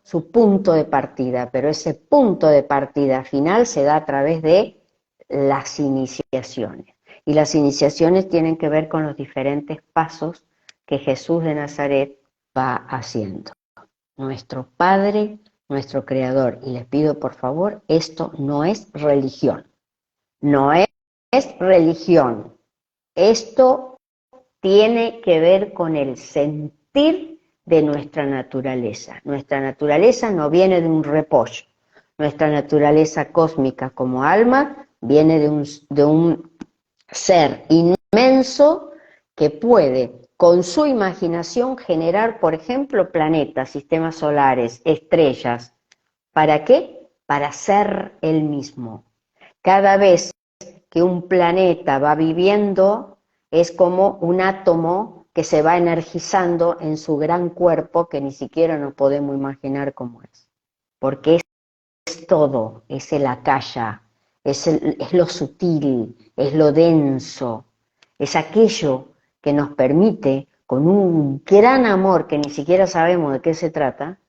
su punto de partida, pero ese punto de partida final se da a través de las iniciaciones. Y las iniciaciones tienen que ver con los diferentes pasos que Jesús de Nazaret va haciendo. Nuestro Padre, nuestro Creador. Y les pido por favor, esto no es religión. No es religión. Esto tiene que ver con el sentir de nuestra naturaleza. Nuestra naturaleza no viene de un repollo. Nuestra naturaleza cósmica como alma viene de un ser inmenso que puede, con su imaginación, generar, por ejemplo, planetas, sistemas solares, estrellas. ¿Para qué? Para ser él mismo. Cada vez que un planeta va viviendo, es como un átomo que se va energizando en su gran cuerpo que ni siquiera nos podemos imaginar cómo es. Porque es todo, es el akasha, es lo sutil, es lo denso, es aquello que nos permite, con un gran amor que ni siquiera sabemos de qué se trata,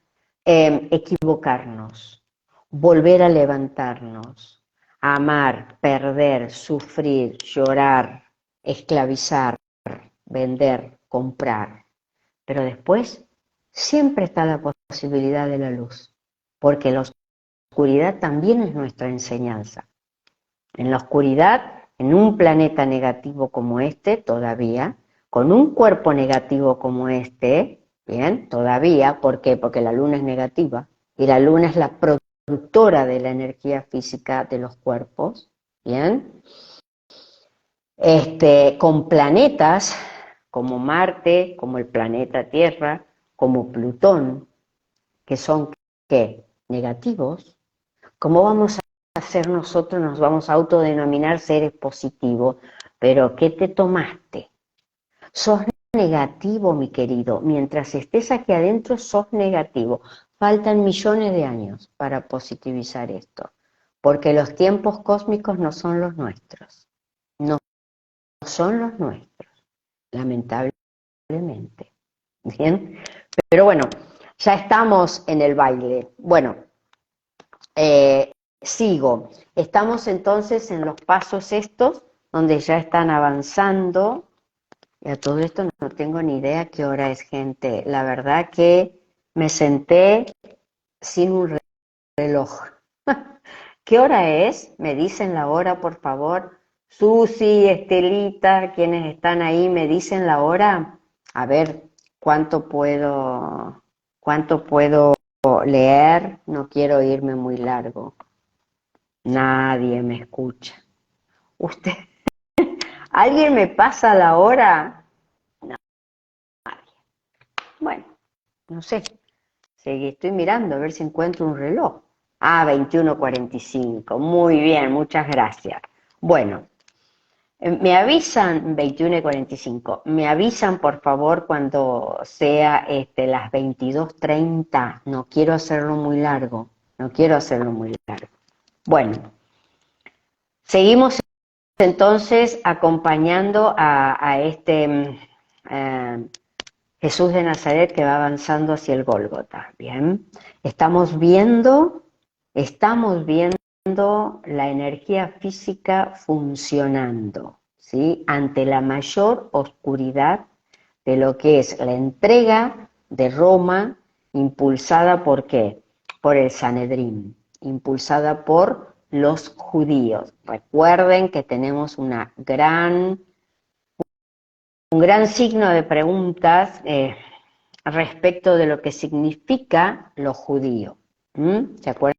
equivocarnos, volver a levantarnos, amar, perder, sufrir, llorar, esclavizar, vender, comprar. Pero después siempre está la posibilidad de la luz, porque la oscuridad también es nuestra enseñanza. En la oscuridad, en un planeta negativo como este, todavía, con un cuerpo negativo como este, bien, todavía, ¿por qué? Porque la luna es negativa, y la luna es la productora de la energía física de los cuerpos, bien, con planetas como Marte, como el planeta Tierra, como Plutón, que son, ¿qué? Negativos. ¿Cómo vamos a hacer nosotros? Nos vamos a autodenominar seres positivos, pero ¿qué te tomaste? Sos negativo, mi querido. Mientras estés aquí adentro, sos negativo. Faltan millones de años para positivizar esto, porque los tiempos cósmicos no son los nuestros. No son los nuestros, lamentablemente. ¿Bien? Pero bueno, ya estamos en el baile. Bueno, sigo. Estamos entonces en los pasos estos, donde ya están avanzando Y a todo esto no tengo ni idea qué hora es, gente. La verdad que me senté sin un reloj. ¿Qué hora es? Me dicen la hora, por favor. Susi, Estelita, quienes están ahí, me dicen la hora. A ver, cuánto puedo leer? No quiero irme muy largo. Nadie me escucha. ¿Usted? ¿Alguien me pasa la hora? No, nadie. Bueno, no sé. Estoy mirando a ver si encuentro un reloj. Ah, 21:45. Muy bien, muchas gracias. Bueno, me avisan, 21:45, me avisan por favor cuando sea las 22:30. No quiero hacerlo muy largo, no quiero hacerlo muy largo. Bueno, seguimos entonces acompañando a Jesús de Nazaret que va avanzando hacia el Gólgota. Bien, estamos viendo la energía física funcionando, ¿sí? Ante la mayor oscuridad de lo que es la entrega de Roma, impulsada ¿por qué? Por el Sanedrín, impulsada por los judíos. Recuerden que tenemos un gran signo de preguntas respecto de lo que significa lo judío. ¿Se acuerdan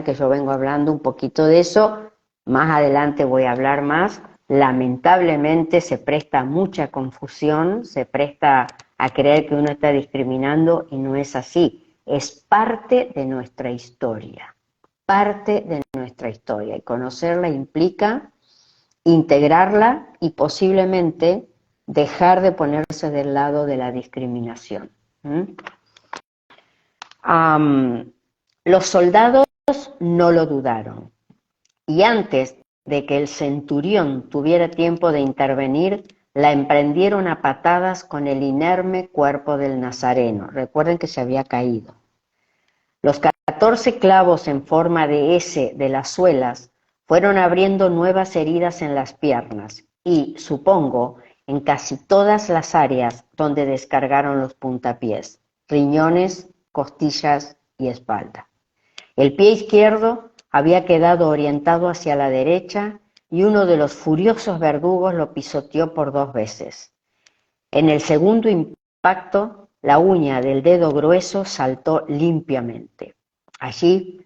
que yo vengo hablando un poquito de eso? Más adelante voy a hablar más. Lamentablemente se presta a mucha confusión, se presta a creer que uno está discriminando y no es así. Es parte de nuestra historia, parte de nuestra historia. Y conocerla implica integrarla y posiblemente dejar de ponerse del lado de la discriminación. Los soldados no lo dudaron y antes de que el centurión tuviera tiempo de intervenir, la emprendieron a patadas con el inerme cuerpo del Nazareno. Recuerden que se había caído. Los 14 clavos en forma de S de las suelas fueron abriendo nuevas heridas en las piernas y, supongo, en casi todas las áreas donde descargaron los puntapiés, riñones, costillas y espalda. El pie izquierdo había quedado orientado hacia la derecha y uno de los furiosos verdugos lo pisoteó por 2 veces. En el segundo impacto, la uña del dedo grueso saltó limpiamente. Allí,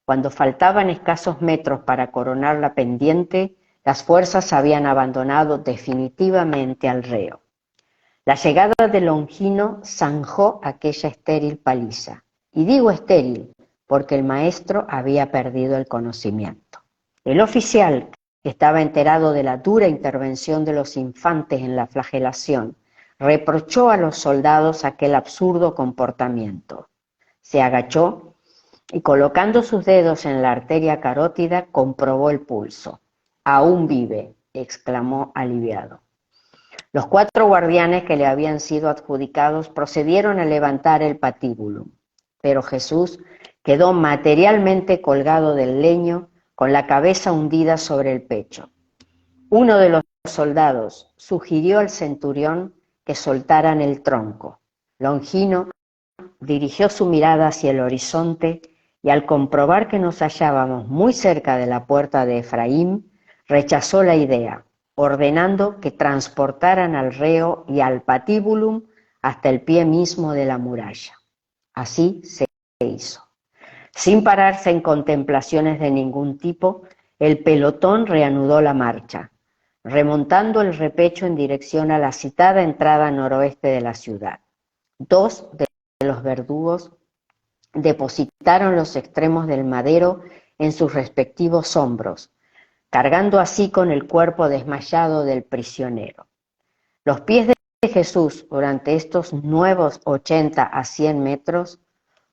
cuando faltaban escasos metros para coronar la pendiente, las fuerzas habían abandonado definitivamente al reo. La llegada de Longino zanjó aquella estéril paliza. Y digo estéril porque el maestro había perdido el conocimiento. El oficial, que estaba enterado de la dura intervención de los infantes en la flagelación, reprochó a los soldados aquel absurdo comportamiento. Se agachó y colocando sus dedos en la arteria carótida comprobó el pulso. «Aún vive», exclamó aliviado. Los 4 guardianes que le habían sido adjudicados procedieron a levantar el patíbulo, pero Jesús quedó materialmente colgado del leño con la cabeza hundida sobre el pecho. Uno de los soldados sugirió al centurión que soltaran el tronco. Longino dirigió su mirada hacia el horizonte y al comprobar que nos hallábamos muy cerca de la puerta de Efraín, rechazó la idea, ordenando que transportaran al reo y al patíbulum hasta el pie mismo de la muralla. Así se hizo. Sin pararse en contemplaciones de ningún tipo, el pelotón reanudó la marcha, remontando el repecho en dirección a la citada entrada noroeste de la ciudad. 2 de los verdugos depositaron los extremos del madero en sus respectivos hombros, cargando así con el cuerpo desmayado del prisionero. Los pies de Jesús durante estos nuevos 80 a 100 metros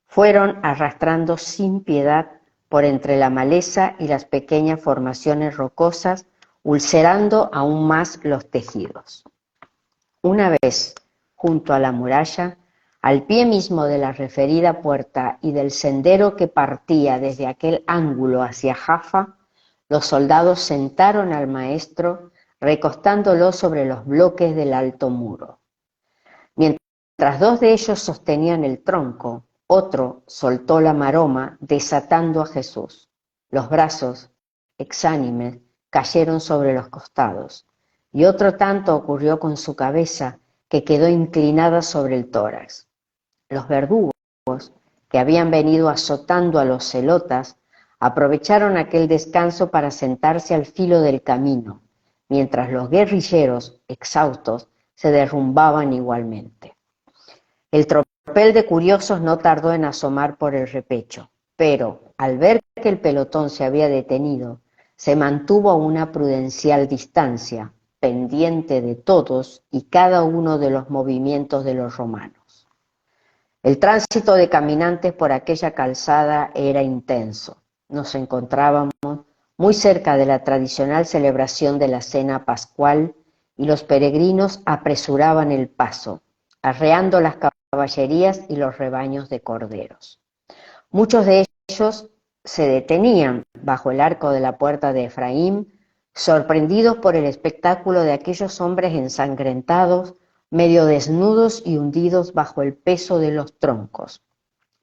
fueron arrastrando sin piedad por entre la maleza y las pequeñas formaciones rocosas, ulcerando aún más los tejidos. Una vez junto a la muralla, al pie mismo de la referida puerta y del sendero que partía desde aquel ángulo hacia Jaffa, los soldados sentaron al maestro recostándolo sobre los bloques del alto muro. Mientras dos de ellos sostenían el tronco, otro soltó la maroma desatando a Jesús. Los brazos, exánimes, cayeron sobre los costados, y otro tanto ocurrió con su cabeza, que quedó inclinada sobre el tórax. Los verdugos, que habían venido azotando a los celotas, aprovecharon aquel descanso para sentarse al filo del camino, mientras los guerrilleros, exhaustos, se derrumbaban igualmente. El tropel de curiosos no tardó en asomar por el repecho, pero al ver que el pelotón se había detenido, se mantuvo a una prudencial distancia, pendiente de todos y cada uno de los movimientos de los romanos. El tránsito de caminantes por aquella calzada era intenso. Nos encontrábamos muy cerca de la tradicional celebración de la cena pascual y los peregrinos apresuraban el paso, arreando las caballerías y los rebaños de corderos. Muchos de ellos se detenían bajo el arco de la puerta de Efraín, sorprendidos por el espectáculo de aquellos hombres ensangrentados, medio desnudos y hundidos bajo el peso de los troncos.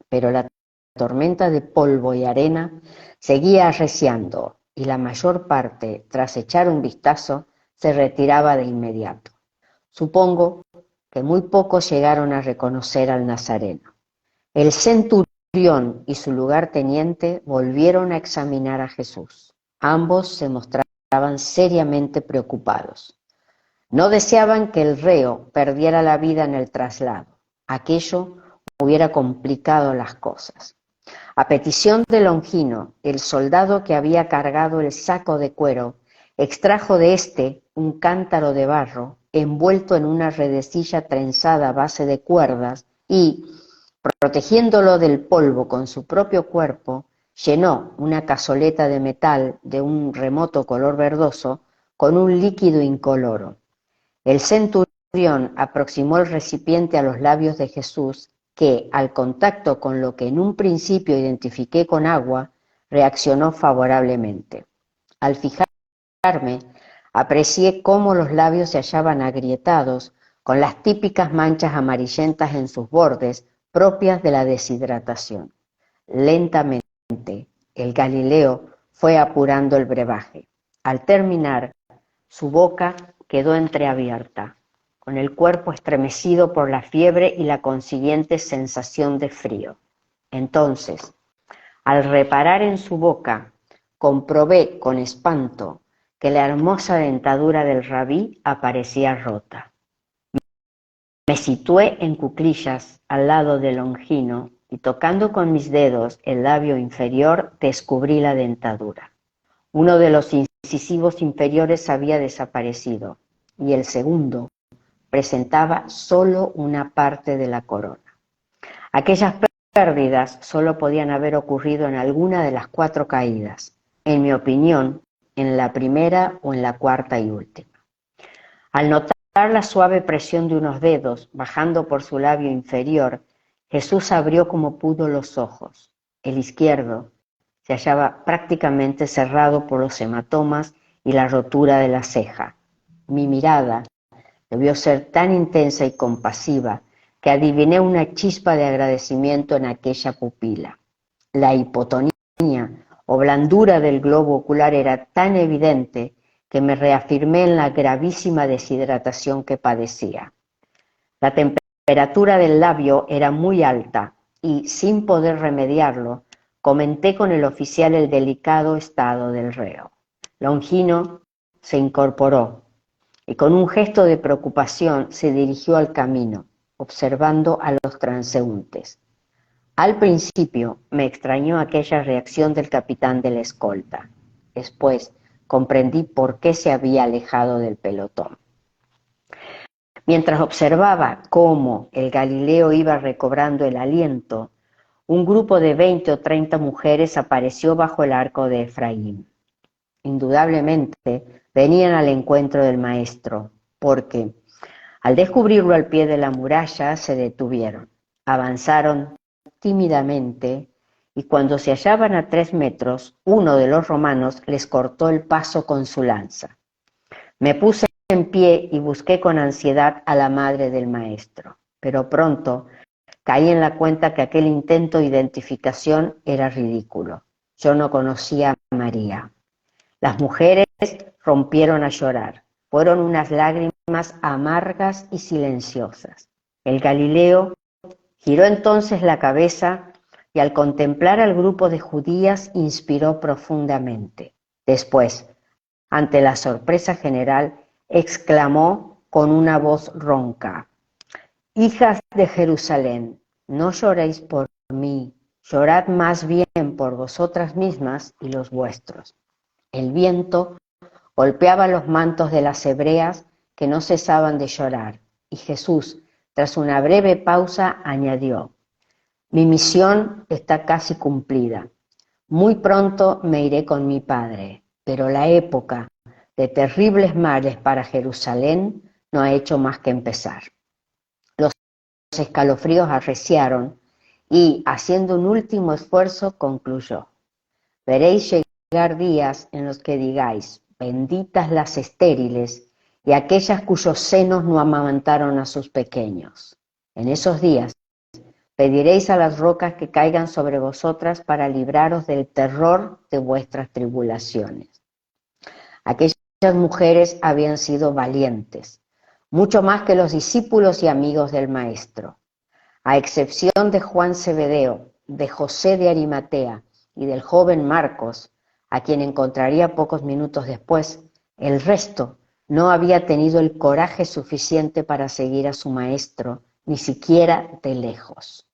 Pero la tormenta de polvo y arena seguía arreciando, y la mayor parte, tras echar un vistazo, se retiraba de inmediato. Supongo que muy pocos llegaron a reconocer al Nazareno. El centurión y su lugarteniente volvieron a examinar a Jesús. Ambos se mostraban seriamente preocupados. No deseaban que el reo perdiera la vida en el traslado. Aquello hubiera complicado las cosas. A petición de Longino, el soldado que había cargado el saco de cuero extrajo de éste un cántaro de barro envuelto en una redecilla trenzada a base de cuerdas y, protegiéndolo del polvo con su propio cuerpo, llenó una cazoleta de metal de un remoto color verdoso con un líquido incoloro. El centurión aproximó el recipiente a los labios de Jesús, que, al contacto con lo que en un principio identifiqué con agua, reaccionó favorablemente. Al fijarme, aprecié cómo los labios se hallaban agrietados, con las típicas manchas amarillentas en sus bordes, propias de la deshidratación. Lentamente, el Galileo fue apurando el brebaje. Al terminar, su boca quedó entreabierta, con el cuerpo estremecido por la fiebre y la consiguiente sensación de frío. Entonces, al reparar en su boca, comprobé con espanto que la hermosa dentadura del rabí aparecía rota. Me situé en cuclillas al lado de Longino y tocando con mis dedos el labio inferior descubrí la dentadura. Uno de los incisivos inferiores había desaparecido y el segundo presentaba solo una parte de la corona. Aquellas pérdidas solo podían haber ocurrido en alguna de las 4 caídas, en mi opinión, en la primera o en la cuarta y última. Al notar la suave presión de unos dedos bajando por su labio inferior, Jesús abrió como pudo los ojos. El izquierdo se hallaba prácticamente cerrado por los hematomas y la rotura de la ceja. Mi mirada debió ser tan intensa y compasiva que adiviné una chispa de agradecimiento en aquella pupila. La hipotonía o blandura del globo ocular era tan evidente que me reafirmé en la gravísima deshidratación que padecía. La temperatura del labio era muy alta y, sin poder remediarlo, comenté con el oficial el delicado estado del reo. Longino se incorporó y con un gesto de preocupación se dirigió al camino, observando a los transeúntes. Al principio me extrañó aquella reacción del capitán de la escolta. Después comprendí por qué se había alejado del pelotón. Mientras observaba cómo el Galileo iba recobrando el aliento, un grupo de 20 o 30 mujeres apareció bajo el arco de Efraín. Indudablemente venían al encuentro del maestro, porque al descubrirlo al pie de la muralla se detuvieron, avanzaron tímidamente y cuando se hallaban a 3 metros, uno de los romanos les cortó el paso con su lanza. Me puse en pie y busqué con ansiedad a la madre del maestro, pero pronto caí en la cuenta que aquel intento de identificación era ridículo. Yo no conocía a María. Las mujeres rompieron a llorar. Fueron unas lágrimas amargas y silenciosas. El Galileo giró entonces la cabeza y al contemplar al grupo de judías inspiró profundamente. Después, ante la sorpresa general, exclamó con una voz ronca: Hijas de Jerusalén, no lloréis por mí, llorad más bien por vosotras mismas y los vuestros. El viento golpeaba los mantos de las hebreas que no cesaban de llorar, y Jesús, tras una breve pausa, añadió: Mi misión está casi cumplida. Muy pronto me iré con mi Padre, pero la época de terribles males para Jerusalén no ha hecho más que empezar. Los escalofríos arreciaron y, haciendo un último esfuerzo, concluyó: Veréis llegar días en los que digáis: benditas las estériles y aquellas cuyos senos no amamantaron a sus pequeños. En esos días pediréis a las rocas que caigan sobre vosotras para libraros del terror de vuestras tribulaciones. Aquellas mujeres habían sido valientes, mucho más que los discípulos y amigos del Maestro. A excepción de Juan Zebedeo, de José de Arimatea y del joven Marcos, a quien encontraría pocos minutos después, el resto no había tenido el coraje suficiente para seguir a su Maestro, ni siquiera de lejos.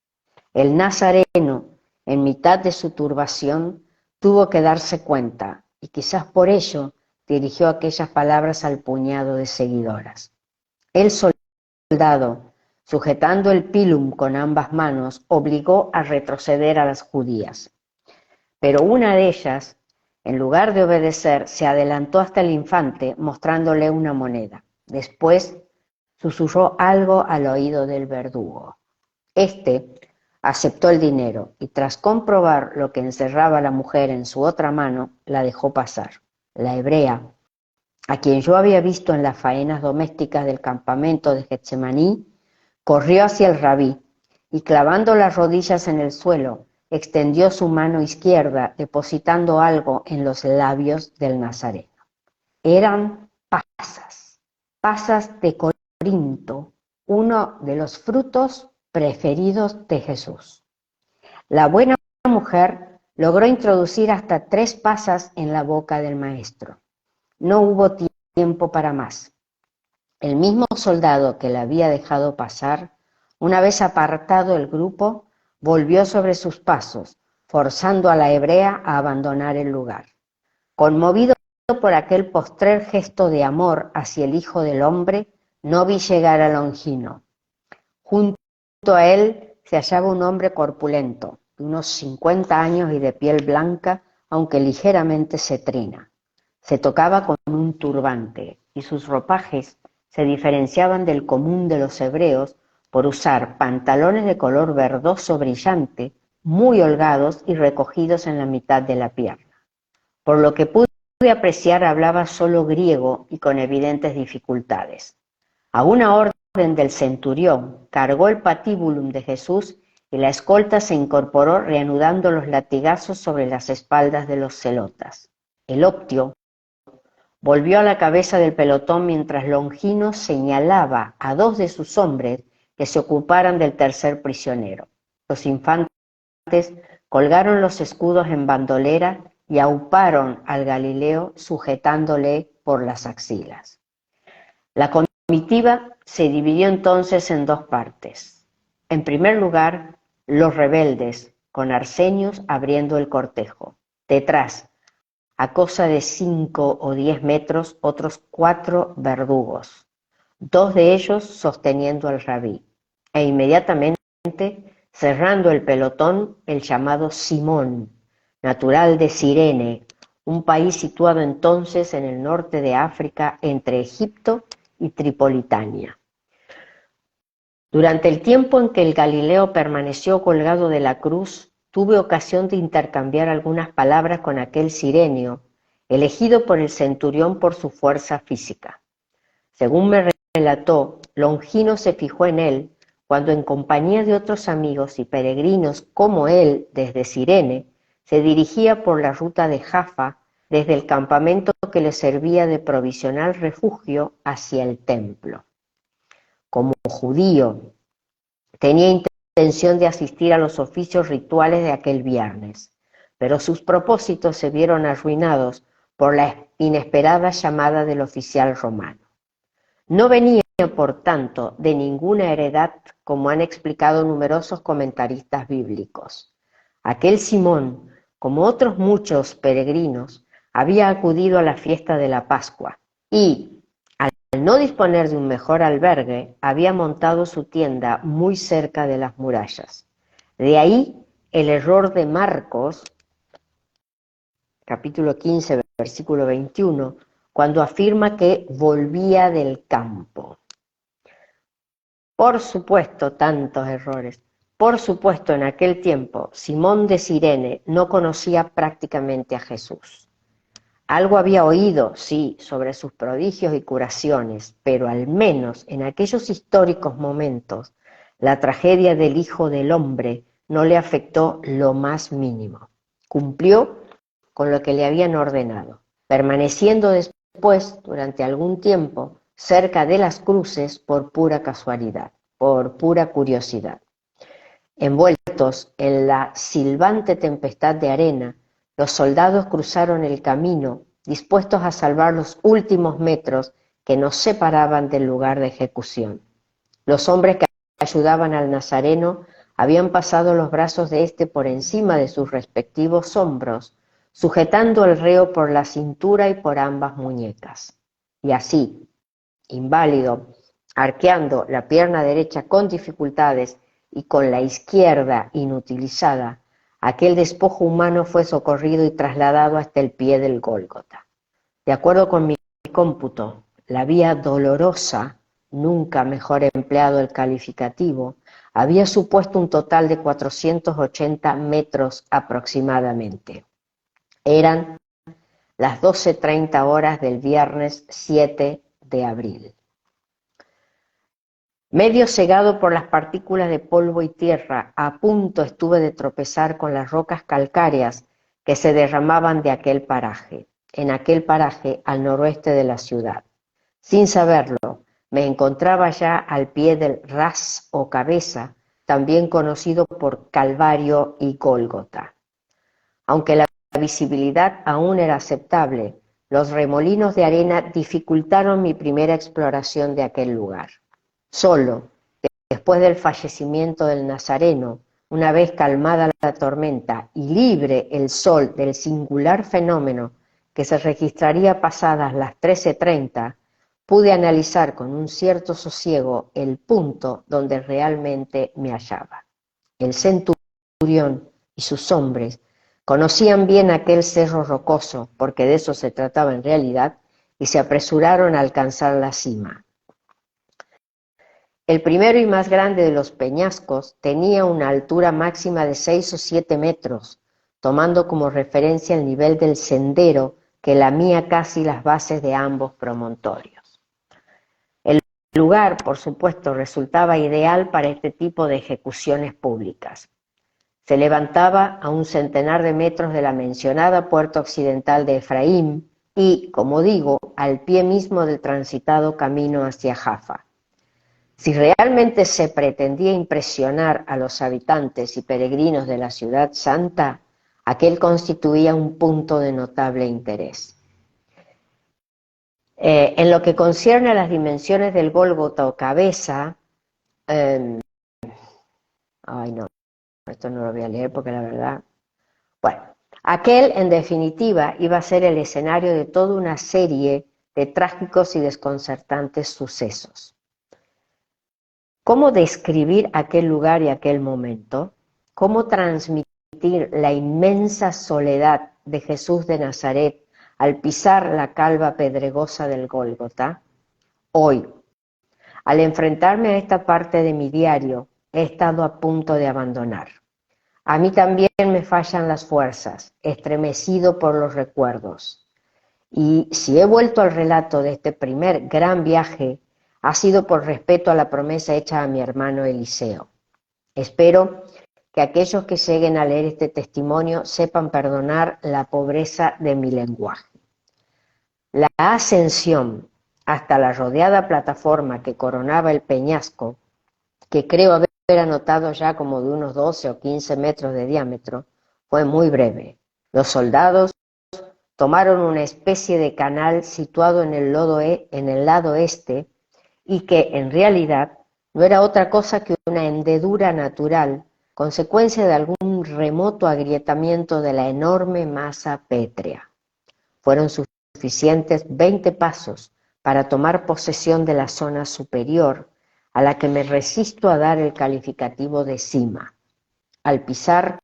El Nazareno, en mitad de su turbación, tuvo que darse cuenta, y quizás por ello dirigió aquellas palabras al puñado de seguidoras. El soldado, sujetando el pilum con ambas manos, obligó a retroceder a las judías. Pero una de ellas, en lugar de obedecer, se adelantó hasta el infante mostrándole una moneda. Después susurró algo al oído del verdugo. Este aceptó el dinero y, tras comprobar lo que encerraba la mujer en su otra mano, la dejó pasar. La hebrea, a quien yo había visto en las faenas domésticas del campamento de Getsemaní, corrió hacia el rabí y, clavando las rodillas en el suelo, extendió su mano izquierda, depositando algo en los labios del Nazareno. Eran pasas de Corinto, uno de los frutos preferidos de Jesús. La buena mujer logró introducir hasta 3 pasas en la boca del maestro. No hubo tiempo para más. El mismo soldado que la había dejado pasar, una vez apartado el grupo, volvió sobre sus pasos, forzando a la hebrea a abandonar el lugar. Conmovido por aquel postrer gesto de amor hacia el Hijo del Hombre, no vi llegar a Longino. Junto a él se hallaba un hombre corpulento, de unos 50 años y de piel blanca, aunque ligeramente cetrina. Se tocaba con un turbante y sus ropajes se diferenciaban del común de los hebreos por usar pantalones de color verdoso brillante, muy holgados y recogidos en la mitad de la pierna. Por lo que pude apreciar, hablaba solo griego y con evidentes dificultades. A una orden del centurión, cargó el patíbulum de Jesús y la escolta se incorporó reanudando los latigazos sobre las espaldas de los celotas. El optio volvió a la cabeza del pelotón mientras Longino señalaba a 2 de sus hombres que se ocuparan del tercer prisionero. Los infantes colgaron los escudos en bandolera y auparon al Galileo sujetándole por las axilas. La comitiva se dividió entonces en 2 partes. En primer lugar, los rebeldes, con Arsenius abriendo el cortejo. Detrás, a cosa de 5 o 10 metros, otros 4 verdugos, 2 de ellos sosteniendo al rabí, e inmediatamente, cerrando el pelotón, el llamado Simón, natural de Cirene, un país situado entonces en el norte de África, entre Egipto y Tripolitania. Durante el tiempo en que el Galileo permaneció colgado de la cruz, tuve ocasión de intercambiar algunas palabras con aquel sirenio, elegido por el centurión por su fuerza física. Según me relató, Longino se fijó en él cuando en compañía de otros amigos y peregrinos como él desde Cirene, se dirigía por la ruta de Jaffa desde el campamento que le servía de provisional refugio hacia el templo. Como judío, tenía intención de asistir a los oficios rituales de aquel viernes, pero sus propósitos se vieron arruinados por la inesperada llamada del oficial romano. No venía, por tanto, de ninguna heredad, como han explicado numerosos comentaristas bíblicos. Aquel Simón, como otros muchos peregrinos, había acudido a la fiesta de la Pascua y, al no disponer de un mejor albergue, había montado su tienda muy cerca de las murallas. De ahí el error de Marcos, capítulo 15, versículo 21, cuando afirma que volvía del campo. Por supuesto, tantos errores. Por supuesto, en aquel tiempo, Simón de Cirene no conocía prácticamente a Jesús. Algo había oído, sí, sobre sus prodigios y curaciones, pero al menos en aquellos históricos momentos, la tragedia del Hijo del Hombre no le afectó lo más mínimo. Cumplió con lo que le habían ordenado, permaneciendo después, durante algún tiempo, cerca de las cruces por pura casualidad, por pura curiosidad. Envueltos en la silbante tempestad de arena, los soldados cruzaron el camino, dispuestos a salvar los últimos metros que nos separaban del lugar de ejecución. Los hombres que ayudaban al Nazareno habían pasado los brazos de éste por encima de sus respectivos hombros, sujetando al reo por la cintura y por ambas muñecas. Y así, inválido, arqueando la pierna derecha con dificultades y con la izquierda inutilizada, aquel despojo humano fue socorrido y trasladado hasta el pie del Gólgota. De acuerdo con mi cómputo, la vía dolorosa, nunca mejor empleado el calificativo, había supuesto un total de 480 metros aproximadamente. Eran las 12:30 horas del viernes 7 de abril. Medio cegado por las partículas de polvo y tierra, a punto estuve de tropezar con las rocas calcáreas que se derramaban de aquel paraje, en aquel paraje al noroeste de la ciudad. Sin saberlo, me encontraba ya al pie del Ras o Cabeza, también conocido por Calvario y Gólgota. Aunque la visibilidad aún era aceptable, los remolinos de arena dificultaron mi primera exploración de aquel lugar. Solo, después del fallecimiento del Nazareno, una vez calmada la tormenta y libre el sol del singular fenómeno que se registraría pasadas las 13:30, pude analizar con un cierto sosiego el punto donde realmente me hallaba. El centurión y sus hombres conocían bien aquel cerro rocoso, porque de eso se trataba en realidad, y se apresuraron a alcanzar la cima. El primero y más grande de los peñascos tenía una altura máxima de 6 o 7 metros, tomando como referencia el nivel del sendero que lamía casi las bases de ambos promontorios. El lugar, por supuesto, resultaba ideal para este tipo de ejecuciones públicas. Se levantaba a un centenar de metros de la mencionada puerta occidental de Efraín y, como digo, al pie mismo del transitado camino hacia Jaffa. Si realmente se pretendía impresionar a los habitantes y peregrinos de la ciudad santa, aquel constituía un punto de notable interés. En lo que concierne a las dimensiones del Gólgota o cabeza, esto no lo voy a leer porque la verdad... Bueno, aquel en definitiva iba a ser el escenario de toda una serie de trágicos y desconcertantes sucesos. ¿Cómo describir aquel lugar y aquel momento? ¿Cómo transmitir la inmensa soledad de Jesús de Nazaret al pisar la calva pedregosa del Gólgota? Hoy, al enfrentarme a esta parte de mi diario, he estado a punto de abandonar. A mí también me fallan las fuerzas, estremecido por los recuerdos. Y si he vuelto al relato de este primer gran viaje, ha sido por respeto a la promesa hecha a mi hermano Eliseo. Espero que aquellos que lleguen a leer este testimonio sepan perdonar la pobreza de mi lenguaje. La ascensión hasta la rodeada plataforma que coronaba el peñasco, que creo haber anotado ya como de unos 12 o 15 metros de diámetro, fue muy breve. Los soldados tomaron una especie de canal situado en el lado este y que en realidad no era otra cosa que una hendedura natural, consecuencia de algún remoto agrietamiento de la enorme masa pétrea. Fueron suficientes 20 pasos para tomar posesión de la zona superior, a la que me resisto a dar el calificativo de cima. Al pisar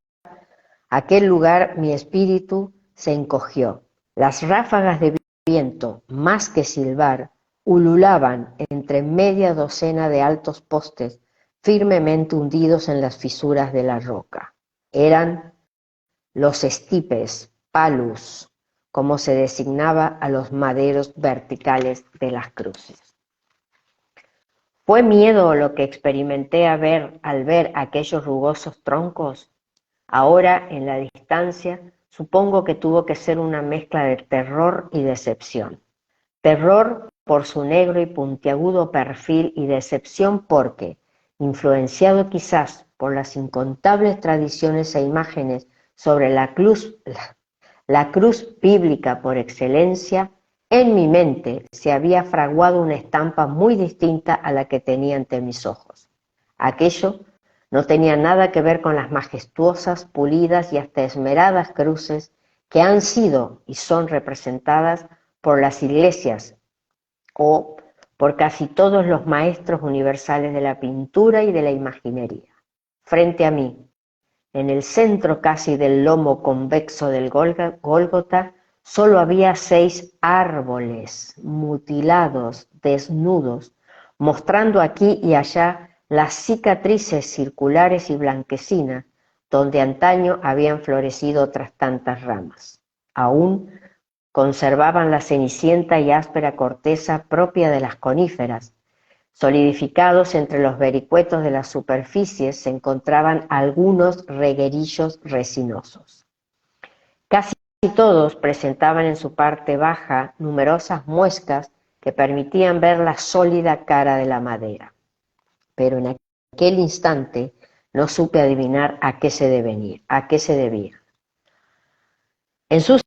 aquel lugar mi espíritu se encogió. Las ráfagas de viento, más que silbar, ululaban entre media docena de altos postes firmemente hundidos en las fisuras de la roca. Eran los estipes, palus, como se designaba a los maderos verticales de las cruces. ¿Fue miedo lo que experimenté al ver aquellos rugosos troncos? Ahora, en la distancia, supongo que tuvo que ser una mezcla de terror y decepción. Terror por su negro y puntiagudo perfil y decepción porque, influenciado quizás por las incontables tradiciones e imágenes sobre la cruz bíblica por excelencia, en mi mente se había fraguado una estampa muy distinta a la que tenía ante mis ojos. Aquello no tenía nada que ver con las majestuosas, pulidas y hasta esmeradas cruces que han sido y son representadas por las iglesias o por casi todos los maestros universales de la pintura y de la imaginería. Frente a mí, en el centro casi del lomo convexo del Gólgota, solo había 6 árboles mutilados, desnudos, mostrando aquí y allá las cicatrices circulares y blanquecinas donde antaño habían florecido otras tantas ramas. Aún conservaban la cenicienta y áspera corteza propia de las coníferas. Solidificados entre los vericuetos de las superficies se encontraban algunos reguerillos resinosos. Casi todos presentaban en su parte baja numerosas muescas que permitían ver la sólida cara de la madera. Pero en aquel instante no supe adivinar a qué se debía. En sus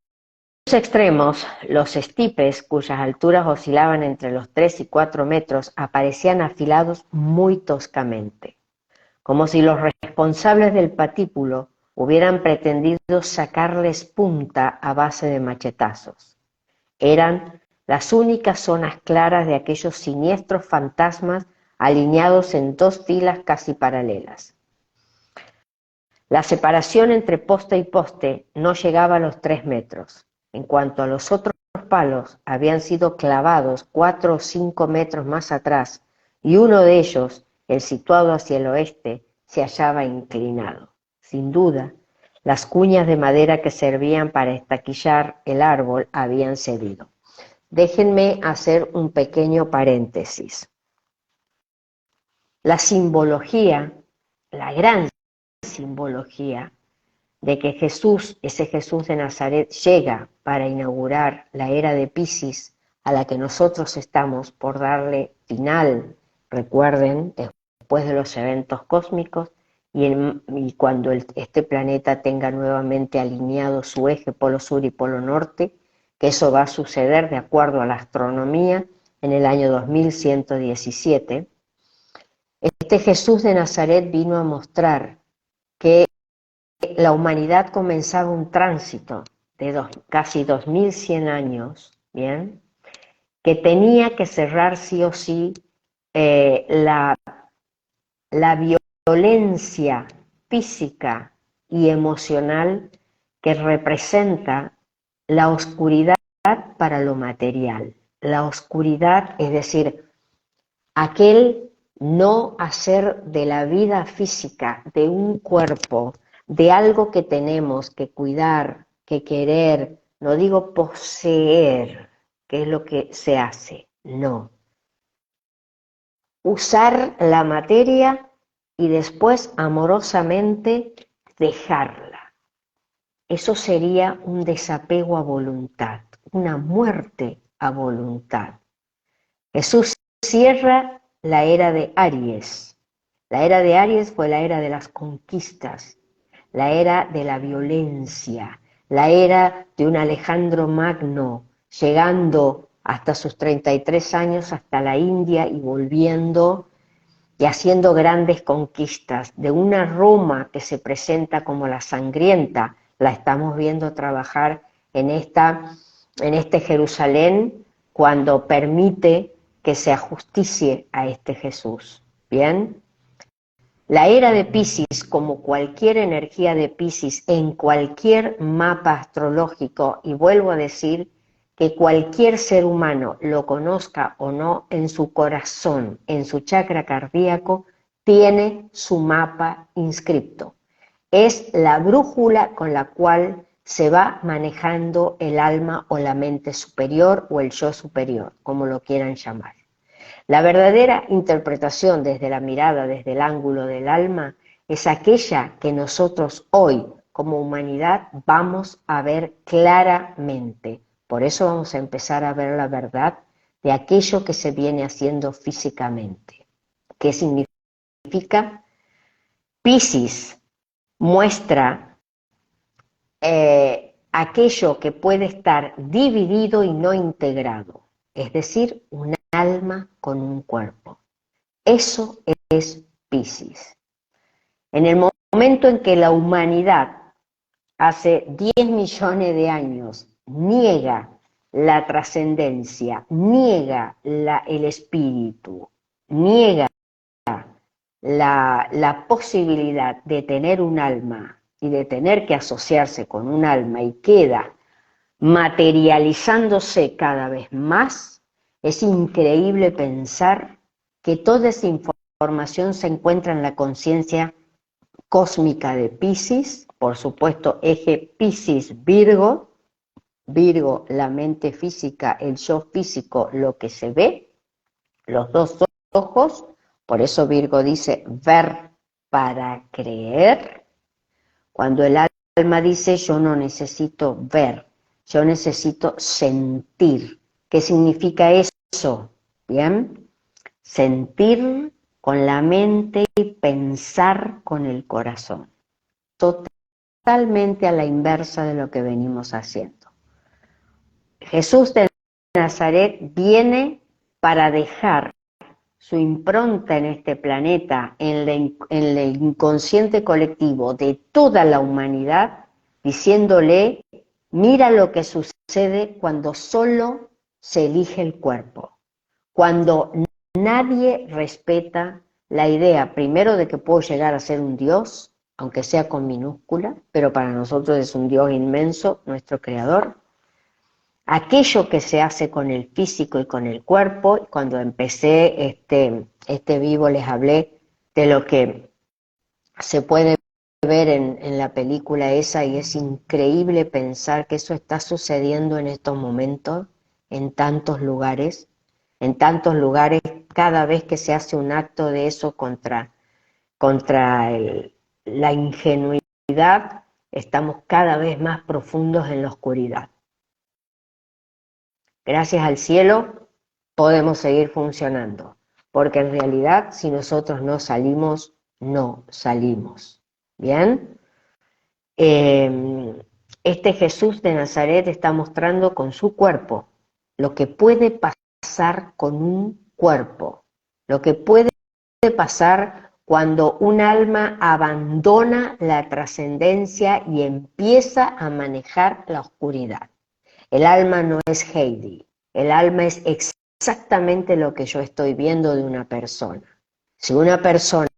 extremos, los estipes, cuyas alturas oscilaban entre los 3 y 4 metros, aparecían afilados muy toscamente, como si los responsables del patíbulo hubieran pretendido sacarles punta a base de machetazos. Eran las únicas zonas claras de aquellos siniestros fantasmas alineados en 2 filas casi paralelas. La separación entre poste y poste no llegaba a los 3 metros. En cuanto a los otros palos, habían sido clavados 4 o 5 metros más atrás, y uno de ellos, el situado hacia el oeste, se hallaba inclinado. Sin duda, las cuñas de madera que servían para estaquillar el árbol habían cedido. Déjenme hacer un pequeño paréntesis. La simbología, la gran simbología de que Jesús, ese Jesús de Nazaret, llega para inaugurar la era de Piscis a la que nosotros estamos por darle final, recuerden, después de los eventos cósmicos y cuando este planeta tenga nuevamente alineado su eje polo sur y polo norte, que eso va a suceder de acuerdo a la astronomía en el año 2117, este Jesús de Nazaret vino a mostrar que la humanidad comenzaba un tránsito de casi 2100 años, ¿bien? Que tenía que cerrar sí o sí la violencia física y emocional que representa la oscuridad para lo material. La oscuridad, es decir, aquel no hacer de la vida física, de un cuerpo, de algo que tenemos que cuidar, que querer, no digo poseer, que es lo que se hace, no. Usar la materia y después amorosamente dejarla. Eso sería un desapego a voluntad, una muerte a voluntad. Jesús cierra la era de Aries. La era de Aries fue la era de las conquistas, la era de la violencia, la era de un Alejandro Magno llegando hasta sus 33 años hasta la India y volviendo y haciendo grandes conquistas, de una Roma que se presenta como la sangrienta, la estamos viendo trabajar en este Jerusalén cuando permite que se ajusticie a este Jesús. ¿Bien? La era de Piscis, como cualquier energía de Piscis en cualquier mapa astrológico, y vuelvo a decir que cualquier ser humano lo conozca o no, en su corazón, en su chakra cardíaco, tiene su mapa inscripto. Es la brújula con la cual se va manejando el alma o la mente superior o el yo superior, como lo quieran llamar. La verdadera interpretación desde la mirada, desde el ángulo del alma, es aquella que nosotros hoy, como humanidad, vamos a ver claramente. Por eso vamos a empezar a ver la verdad de aquello que se viene haciendo físicamente. ¿Qué significa? Piscis muestra aquello que puede estar dividido y no integrado, es decir, un alma con un cuerpo. Eso es Piscis. En el momento en que la humanidad hace 10 millones de años niega la trascendencia, niega el espíritu, niega la posibilidad de tener un alma y de tener que asociarse con un alma y queda materializándose cada vez más, es increíble pensar que toda esa información se encuentra en la conciencia cósmica de Piscis, por supuesto eje Piscis-Virgo, Virgo la mente física, el yo físico, lo que se ve, los dos ojos, por eso Virgo dice ver para creer, cuando el alma dice yo no necesito ver, yo necesito sentir. ¿Qué significa eso? ¿Bien? Sentir con la mente y pensar con el corazón. Totalmente a la inversa de lo que venimos haciendo. Jesús de Nazaret viene para dejar su impronta en este planeta, en el inconsciente colectivo de toda la humanidad, diciéndole, mira lo que sucede cuando solo se elige el cuerpo, cuando nadie respeta la idea, primero, de que puedo llegar a ser un Dios, aunque sea con minúscula, pero para nosotros es un Dios inmenso, nuestro Creador. Aquello que se hace con el físico y con el cuerpo, cuando empecé este vivo les hablé de lo que se puede ver en la película esa, y es increíble pensar que eso está sucediendo en estos momentos en tantos lugares, cada vez que se hace un acto de eso contra la ingenuidad, estamos cada vez más profundos en la oscuridad. Gracias al cielo podemos seguir funcionando, porque en realidad si nosotros no salimos, no salimos. ¿Bien? Este Jesús de Nazaret está mostrando con su cuerpo lo que puede pasar con un cuerpo, lo que puede pasar cuando un alma abandona la trascendencia y empieza a manejar la oscuridad. El alma no es Heidi, el alma es exactamente lo que yo estoy viendo de una persona. Si una persona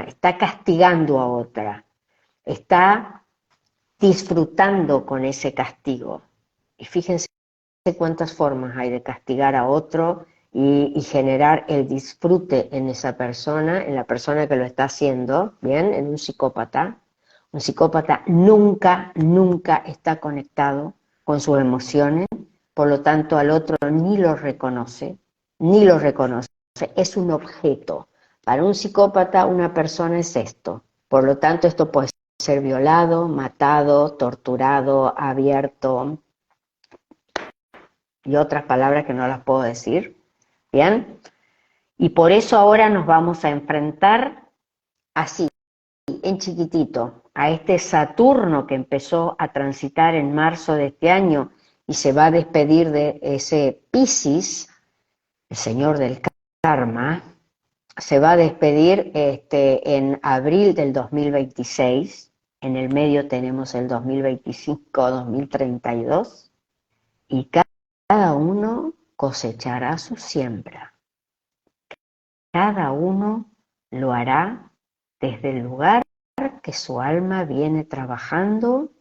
está castigando a otra, está disfrutando con ese castigo, y fíjense cuántas formas hay de castigar a otro y generar el disfrute en esa persona, en la persona que lo está haciendo, ¿bien? En un psicópata. Un psicópata nunca está conectado con sus emociones, por lo tanto al otro ni lo reconoce, ni lo reconoce, es un objeto. Para un psicópata una persona es esto, por lo tanto esto puede ser violado, matado, torturado, abierto, y otras palabras que no las puedo decir, ¿bien? Y por eso ahora nos vamos a enfrentar así, en chiquitito, a este Saturno que empezó a transitar en marzo de este año y se va a despedir de ese Piscis, el señor del karma, se va a despedir en abril del 2026, en el medio tenemos el 2025-2032, y cada uno cosechará su siembra. Cada uno lo hará desde el lugar que su alma viene trabajando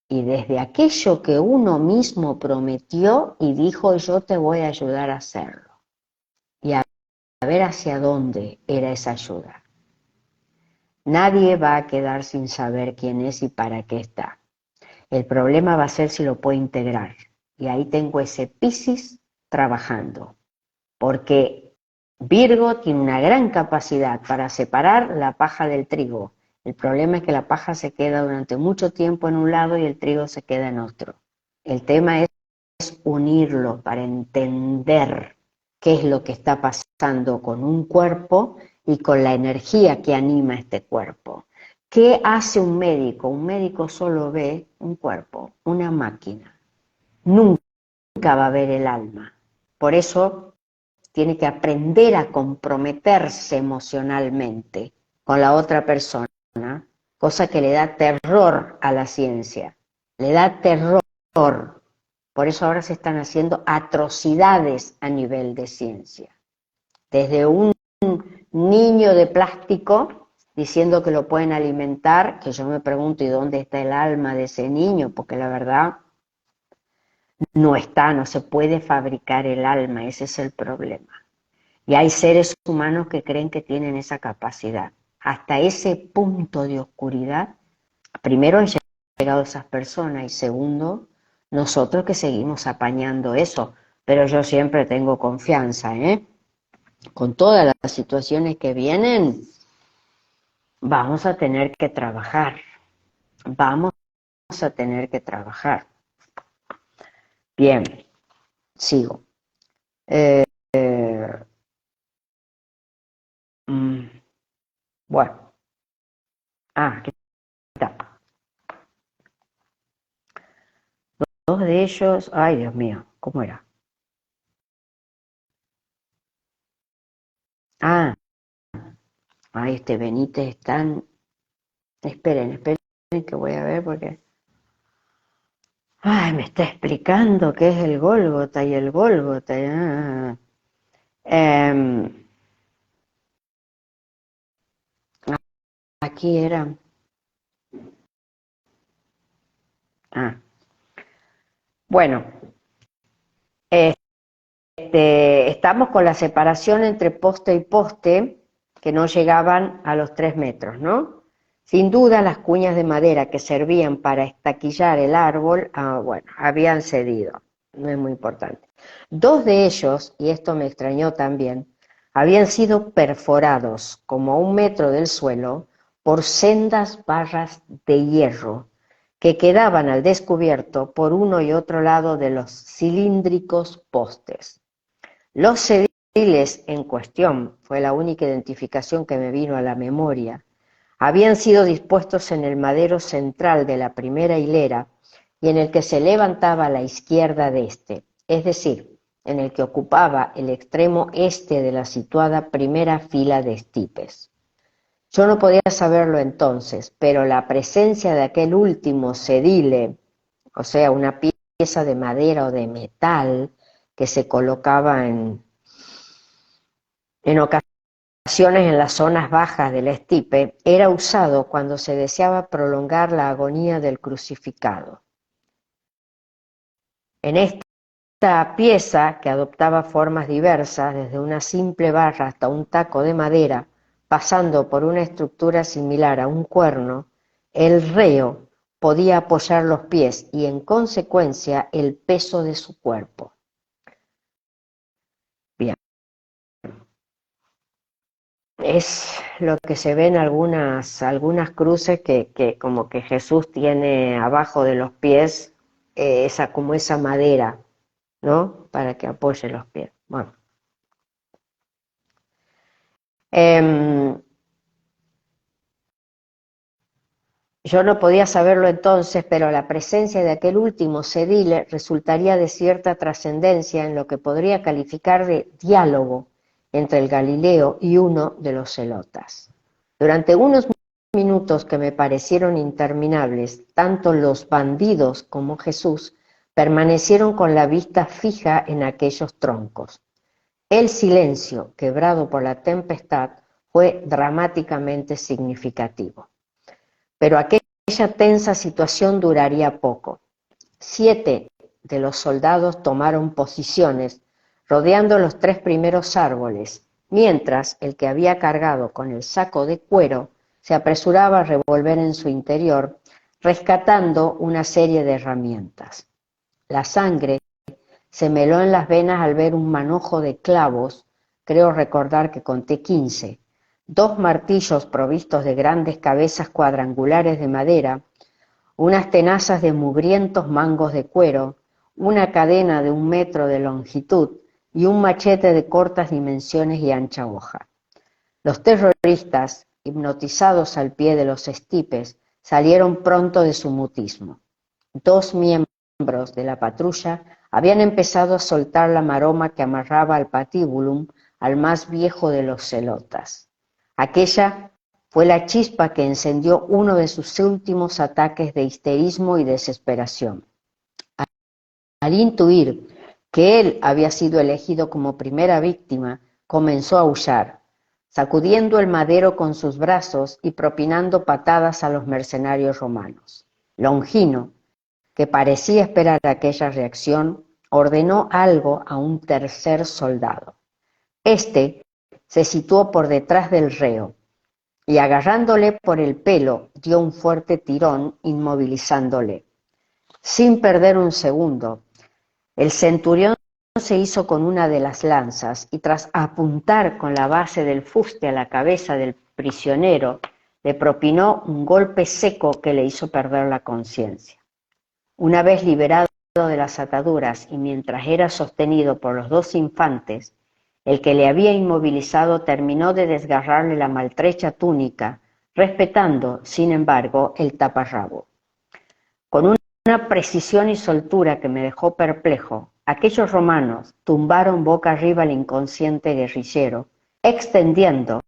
y desde aquello que uno mismo prometió y dijo yo te voy a ayudar a hacerlo. Y a ver hacia dónde era esa ayuda. Nadie va a quedar sin saber quién es y para qué está. El problema va a ser si lo puede integrar. Y ahí tengo ese Piscis trabajando. Porque Virgo tiene una gran capacidad para separar la paja del trigo. El problema es que la paja se queda durante mucho tiempo en un lado y el trigo se queda en otro. El tema es unirlo para entender qué es lo que está pasando con un cuerpo y con la energía que anima este cuerpo. ¿Qué hace un médico? Un médico solo ve un cuerpo, una máquina. Nunca va a ver el alma. Por eso tiene que aprender a comprometerse emocionalmente con la otra persona, cosa que le da terror a la ciencia. Le da terror. Por eso ahora se están haciendo atrocidades a nivel de ciencia. Desde un niño de plástico diciendo que lo pueden alimentar, que yo me pregunto, ¿y dónde está el alma de ese niño? Porque la verdad no está, no se puede fabricar el alma, ese es el problema. Y hay seres humanos que creen que tienen esa capacidad. Hasta ese punto de oscuridad, primero han llegado esas personas y segundo, nosotros que seguimos apañando eso. Pero yo siempre tengo confianza, ¿eh? Con todas las situaciones que vienen, vamos a tener que trabajar. Vamos a tener que trabajar. Bien, sigo. Bueno. Aquí está. Dos de ellos, ay Dios mío, ¿cómo era? Ah, este Benítez es tan... Esperen que voy a ver porque... Ay, me está explicando qué es el Gólgota y el Gólgota. Aquí era... Bueno, estamos con la separación entre poste y poste que no llegaban a los 3 metros, ¿no? Sin duda las cuñas de madera que servían para estaquillar el árbol, habían cedido, no es muy importante. Dos de ellos, y esto me extrañó también, habían sido perforados como a 1 metro del suelo por sendas barras de hierro que quedaban al descubierto por uno y otro lado de los cilíndricos postes. Los sediles en cuestión, fue la única identificación que me vino a la memoria, habían sido dispuestos en el madero central de la primera hilera y en el que se levantaba a la izquierda de este, es decir, en el que ocupaba el extremo este de la situada primera fila de estipes. Yo no podía saberlo entonces, pero la presencia de aquel último sedile, o sea, una pieza de madera o de metal que se colocaba en ocasiones en las zonas bajas del estipe, era usado cuando se deseaba prolongar la agonía del crucificado. En esta pieza, que adoptaba formas diversas, desde una simple barra hasta un taco de madera, pasando por una estructura similar a un cuerno, el reo podía apoyar los pies y en consecuencia el peso de su cuerpo. Bien. Es lo que se ve en algunas cruces que como que Jesús tiene abajo de los pies como esa madera, ¿no? Para que apoye los pies. Bueno. Yo no podía saberlo entonces, pero la presencia de aquel último sedile resultaría de cierta trascendencia en lo que podría calificar de diálogo entre el Galileo y uno de los celotas. Durante unos minutos que me parecieron interminables, tanto los bandidos como Jesús permanecieron con la vista fija en aquellos troncos. El silencio, quebrado por la tempestad, fue dramáticamente significativo. Pero aquella tensa situación duraría poco. 7 de los soldados tomaron posiciones rodeando los 3 primeros árboles, mientras el que había cargado con el saco de cuero se apresuraba a revolver en su interior, rescatando una serie de herramientas. La sangre se me heló en las venas al ver un manojo de clavos, creo recordar que conté 15, 2 martillos provistos de grandes cabezas cuadrangulares de madera, unas tenazas de mugrientos mangos de cuero, una cadena de 1 metro de longitud y un machete de cortas dimensiones y ancha hoja. Los terroristas, hipnotizados al pie de los estipes, salieron pronto de su mutismo. 2 miembros de la patrulla habían empezado a soltar la maroma que amarraba al patíbulum al más viejo de los celotas. Aquella fue la chispa que encendió uno de sus últimos ataques de histerismo y desesperación. Al intuir que él había sido elegido como primera víctima, comenzó a aullar, sacudiendo el madero con sus brazos y propinando patadas a los mercenarios romanos. Longino, que parecía esperar aquella reacción, ordenó algo a un tercer soldado. Este se situó por detrás del reo y agarrándole por el pelo dio un fuerte tirón inmovilizándole. Sin perder un segundo, el centurión se hizo con una de las lanzas y tras apuntar con la base del fuste a la cabeza del prisionero, le propinó un golpe seco que le hizo perder la conciencia. Una vez liberado de las ataduras y mientras era sostenido por los 2 infantes, el que le había inmovilizado terminó de desgarrarle la maltrecha túnica, respetando, sin embargo, el taparrabo. Con una precisión y soltura que me dejó perplejo, aquellos romanos tumbaron boca arriba al inconsciente guerrillero, extendiendo,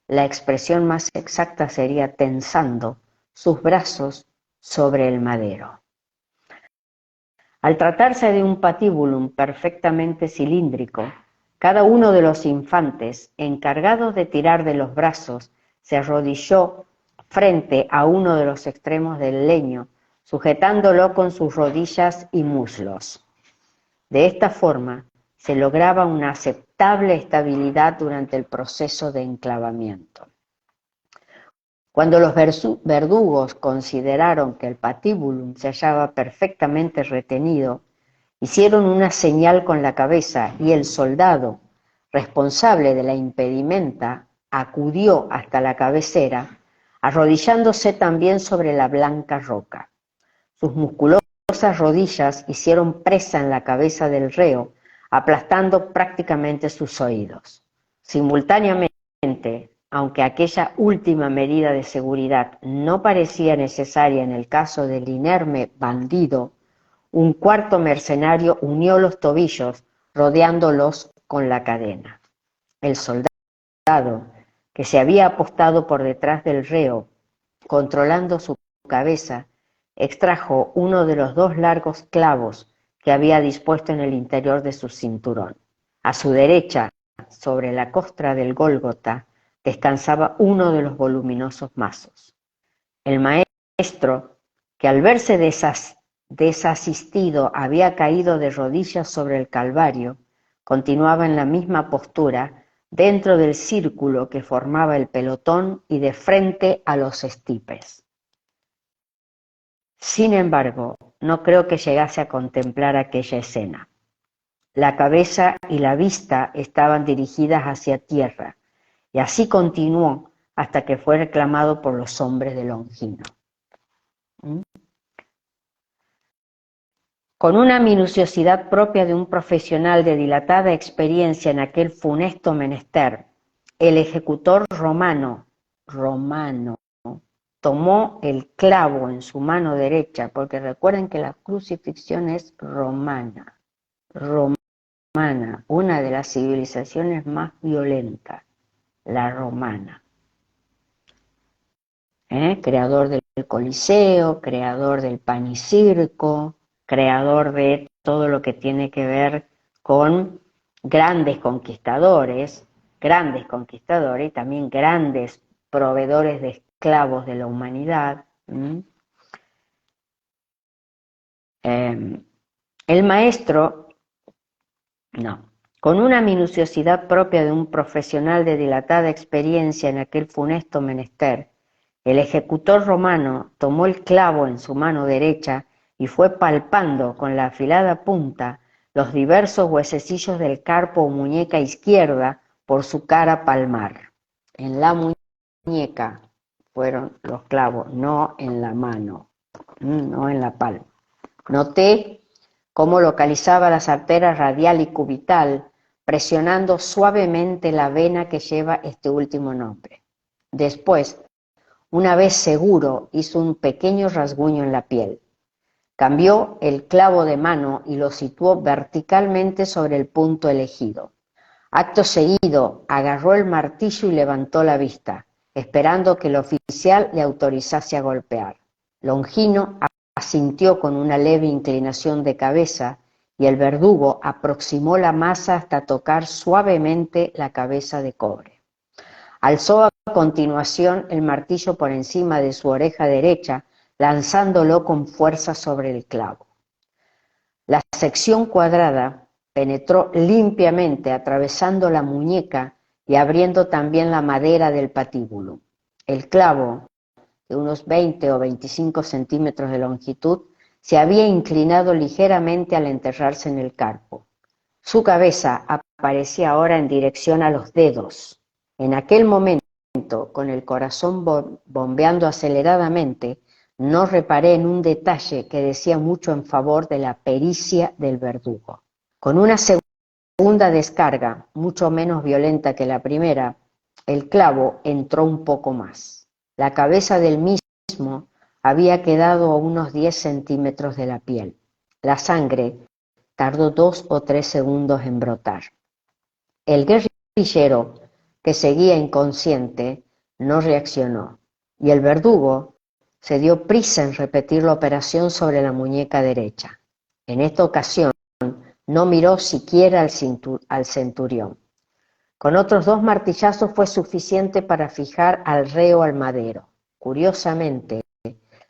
la expresión más exacta sería tensando, sus brazos sobre el madero. Al tratarse de un patíbulum perfectamente cilíndrico, cada uno de los infantes, encargados de tirar de los brazos, se arrodilló frente a uno de los extremos del leño, sujetándolo con sus rodillas y muslos. De esta forma, se lograba una aceptable estabilidad durante el proceso de enclavamiento. Cuando los verdugos consideraron que el patíbulum se hallaba perfectamente retenido, hicieron una señal con la cabeza y el soldado, responsable de la impedimenta, acudió hasta la cabecera, arrodillándose también sobre la blanca roca. Sus musculosas rodillas hicieron presa en la cabeza del reo, aplastando prácticamente sus oídos. Simultáneamente, aunque aquella última medida de seguridad no parecía necesaria en el caso del inerme bandido, un cuarto mercenario unió los tobillos, rodeándolos con la cadena. El soldado, que se había apostado por detrás del reo, controlando su cabeza, extrajo uno de los 2 largos clavos que había dispuesto en el interior de su cinturón. A su derecha, sobre la costra del Gólgota, descansaba uno de los voluminosos mazos. El maestro, que al verse desasistido había caído de rodillas sobre el Calvario, continuaba en la misma postura dentro del círculo que formaba el pelotón y de frente a los estipes. Sin embargo, no creo que llegase a contemplar aquella escena. La cabeza y la vista estaban dirigidas hacia tierra, y así continuó hasta que fue reclamado por los hombres de Longino. Con una minuciosidad propia de un profesional de dilatada experiencia en aquel funesto menester, el ejecutor romano tomó el clavo en su mano derecha, porque recuerden que la crucifixión es romana, una de las civilizaciones más violentas, la romana. Creador del Coliseo, creador del pan y circo, creador de todo lo que tiene que ver con grandes conquistadores y también grandes proveedores de esclavos de la humanidad. El maestro, con una minuciosidad propia de un profesional de dilatada experiencia en aquel funesto menester, el ejecutor romano tomó el clavo en su mano derecha y fue palpando con la afilada punta los diversos huesecillos del carpo o muñeca izquierda por su cara palmar. En la muñeca fueron los clavos, no en la mano, no en la palma. Noté cómo localizaba las arterias radial y cubital, presionando suavemente la vena que lleva este último nombre. Después, una vez seguro, hizo un pequeño rasguño en la piel. Cambió el clavo de mano y lo situó verticalmente sobre el punto elegido. Acto seguido, agarró el martillo y levantó la vista, esperando que el oficial le autorizase a golpear. Longino asintió con una leve inclinación de cabeza y el verdugo aproximó la masa hasta tocar suavemente la cabeza de cobre. Alzó a continuación el martillo por encima de su oreja derecha, lanzándolo con fuerza sobre el clavo. La sección cuadrada penetró limpiamente, atravesando la muñeca y abriendo también la madera del patíbulo. El clavo, de unos 20 o 25 centímetros de longitud, se había inclinado ligeramente al enterrarse en el carpo. Su cabeza aparecía ahora en dirección a los dedos. En aquel momento, con el corazón bombeando aceleradamente, no reparé en un detalle que decía mucho en favor de la pericia del verdugo. Con una segunda descarga, mucho menos violenta que la primera, el clavo entró un poco más. La cabeza del mismo había quedado a unos 10 centímetros de la piel. La sangre tardó 2 o 3 segundos en brotar. El guerrillero, que seguía inconsciente, no reaccionó, y el verdugo se dio prisa en repetir la operación sobre la muñeca derecha. En esta ocasión no miró siquiera al centurión. Con otros 2 martillazos fue suficiente para fijar al reo al madero. Curiosamente,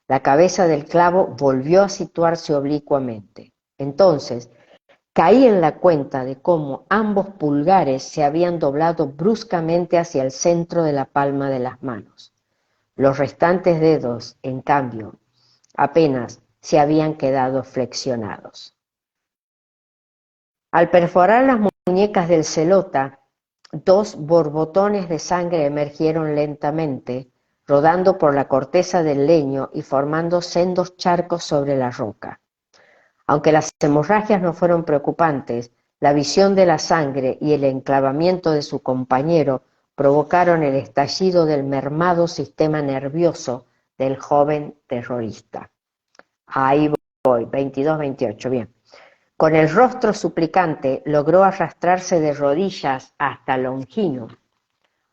la cabeza del clavo volvió a situarse oblicuamente. Entonces, caí en la cuenta de cómo ambos pulgares se habían doblado bruscamente hacia el centro de la palma de las manos. Los restantes dedos, en cambio, apenas se habían quedado flexionados. Al perforar las muñecas del celota, 2 borbotones de sangre emergieron lentamente, rodando por la corteza del leño y formando sendos charcos sobre la roca. Aunque las hemorragias no fueron preocupantes, la visión de la sangre y el enclavamiento de su compañero provocaron el estallido del mermado sistema nervioso del joven terrorista. Ahí voy, 22-28, bien. Con el rostro suplicante logró arrastrarse de rodillas hasta Longino.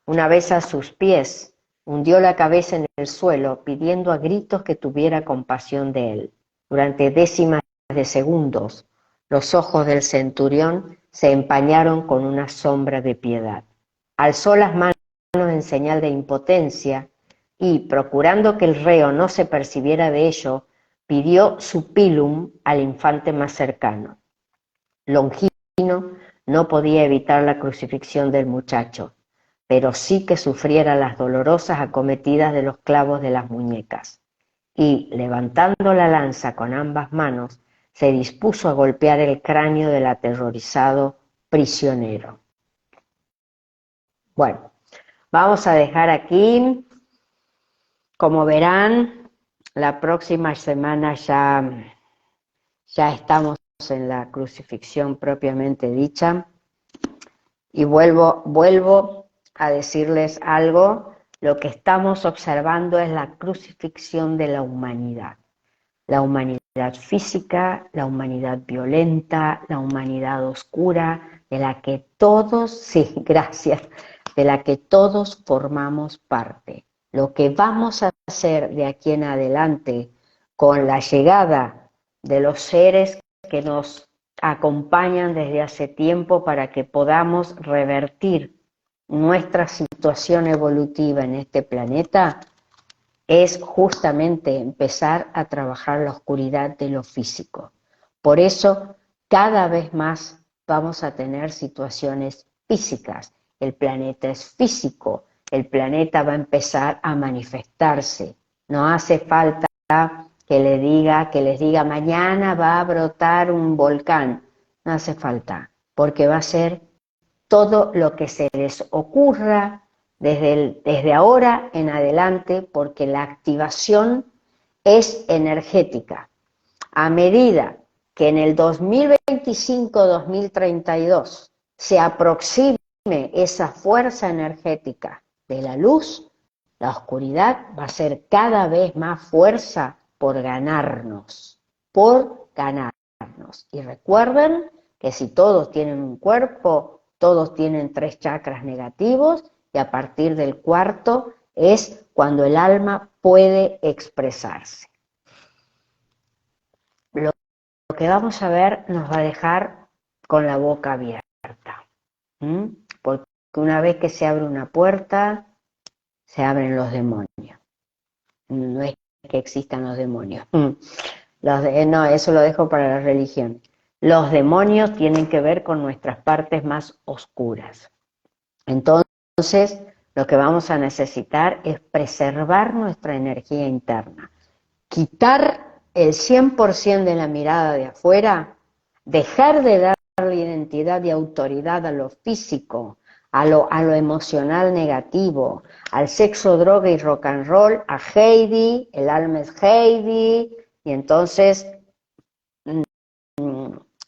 Una vez a sus pies, hundió la cabeza en el suelo, pidiendo a gritos que tuviera compasión de él. Durante décimas de segundos, los ojos del centurión se empañaron con una sombra de piedad. Alzó las manos en señal de impotencia y, procurando que el reo no se percibiera de ello, pidió su pilum al infante más cercano. Longino no podía evitar la crucifixión del muchacho, pero sí que sufriera las dolorosas acometidas de los clavos de las muñecas. y, levantando la lanza con ambas manos, se dispuso a golpear el cráneo del aterrorizado prisionero. Bueno, vamos a dejar aquí. Como verán, la próxima semana ya estamos en la crucifixión propiamente dicha. Y vuelvo a decirles algo, lo que estamos observando es la crucifixión de la humanidad física, la humanidad violenta, la humanidad oscura, de la que todos, sí, gracias, de la que todos formamos parte. Lo que vamos a hacer de aquí en adelante con la llegada de los seres que nos acompañan desde hace tiempo para que podamos revertir nuestra situación evolutiva en este planeta, es justamente empezar a trabajar la oscuridad de lo físico. Por eso, cada vez más vamos a tener situaciones físicas. El planeta es físico, el planeta va a empezar a manifestarse. No hace falta que les diga mañana va a brotar un volcán. No hace falta, porque va a ser todo lo que se les ocurra desde ahora en adelante, porque la activación es energética. A medida que en el 2025-2032 se aproxime esa fuerza energética de la luz, la oscuridad va a ser cada vez más fuerza por ganarnos, Y recuerden que si todos tienen un cuerpo, todos tienen 3 chakras negativos, y a partir del 4º es cuando el alma puede expresarse. Lo que vamos a ver nos va a dejar con la boca abierta. Porque una vez que se abre una puerta, se abren los demonios. No es que existan los demonios. No, eso lo dejo para la religión. Los demonios tienen que ver con nuestras partes más oscuras. Entonces, lo que vamos a necesitar es preservar nuestra energía interna, quitar el 100% de la mirada de afuera, dejar de darle identidad y autoridad a lo físico, a lo emocional negativo, al sexo, droga y rock and roll, a Heidi, el alma es Heidi, y entonces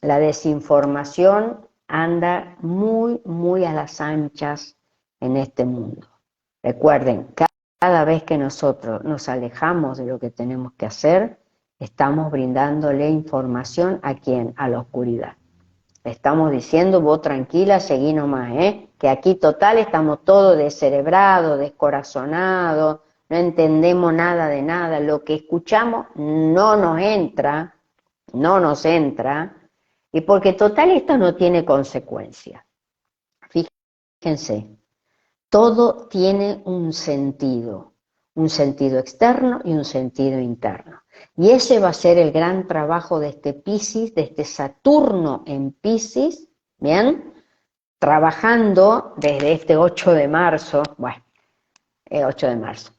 la desinformación anda muy, muy a las anchas en este mundo. Recuerden, cada vez que nosotros nos alejamos de lo que tenemos que hacer, estamos brindándole información ¿a quién? A la oscuridad. Le estamos diciendo, vos tranquila, seguí nomás, que aquí total estamos todos descerebrados, descorazonados, no entendemos nada de nada, lo que escuchamos no nos entra, y porque total esto no tiene consecuencia. Fíjense, todo tiene un sentido externo y un sentido interno. Y ese va a ser el gran trabajo de este Piscis, de este Saturno en Piscis, ¿bien? Trabajando desde este 8 de marzo, 8 de marzo,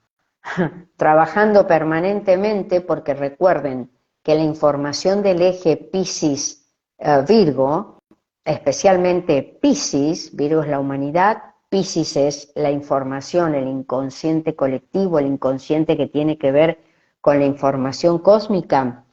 trabajando permanentemente, porque recuerden que la información del eje Piscis-Virgo, especialmente Piscis, Virgo es la humanidad, Piscis es la información, el inconsciente colectivo, el inconsciente que tiene que ver con la información cósmica.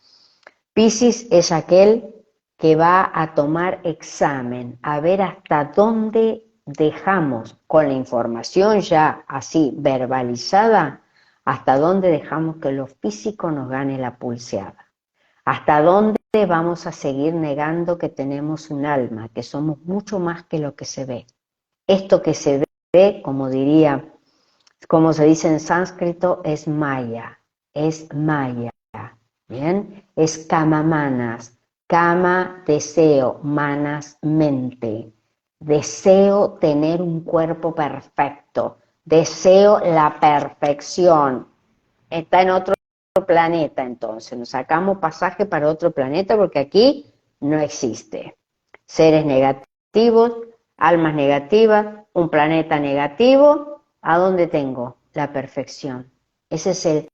Piscis es aquel que va a tomar examen, a ver hasta dónde dejamos con la información ya así verbalizada, hasta dónde dejamos que lo físico nos gane la pulseada, hasta dónde vamos a seguir negando que tenemos un alma, que somos mucho más que lo que se ve. Esto que se ve, como se dice en sánscrito, es maya, ¿bien? Es kama manas, kama deseo, manas mente. Deseo tener un cuerpo perfecto, deseo la perfección. Está en otro planeta entonces, nos sacamos pasaje para otro planeta porque aquí no existe. Seres negativos, almas negativas, un planeta negativo, ¿a dónde tengo? La perfección. Ese es el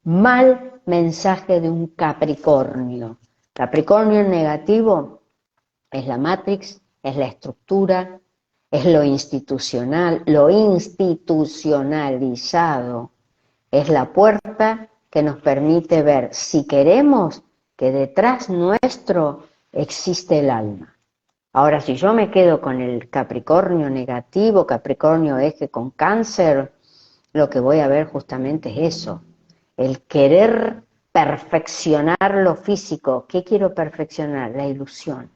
Mal mensaje de un Capricornio. Capricornio negativo es la matrix, es la estructura, es lo institucional, lo institucionalizado, es la puerta que nos permite ver, si queremos, que detrás nuestro existe el alma. Ahora, si yo me quedo con el Capricornio negativo, Capricornio eje con Cáncer, lo que voy a ver justamente es eso, el querer perfeccionar lo físico. ¿Qué quiero perfeccionar? La ilusión.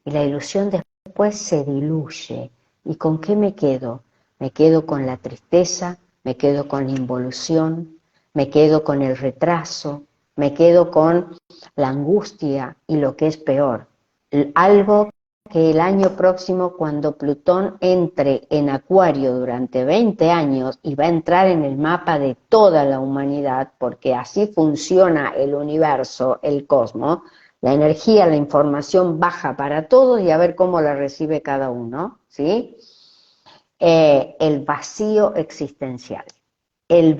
Y la ilusión después se diluye. ¿Y con qué me quedo? Me quedo con la tristeza, me quedo con la involución, me quedo con el retraso, me quedo con la angustia y lo que es peor, algo que el año próximo, cuando Plutón entre en Acuario durante 20 años y va a entrar en el mapa de toda la humanidad, porque así funciona el universo, el cosmos, la energía, la información baja para todos y a ver cómo la recibe cada uno, ¿sí? El vacío existencial. El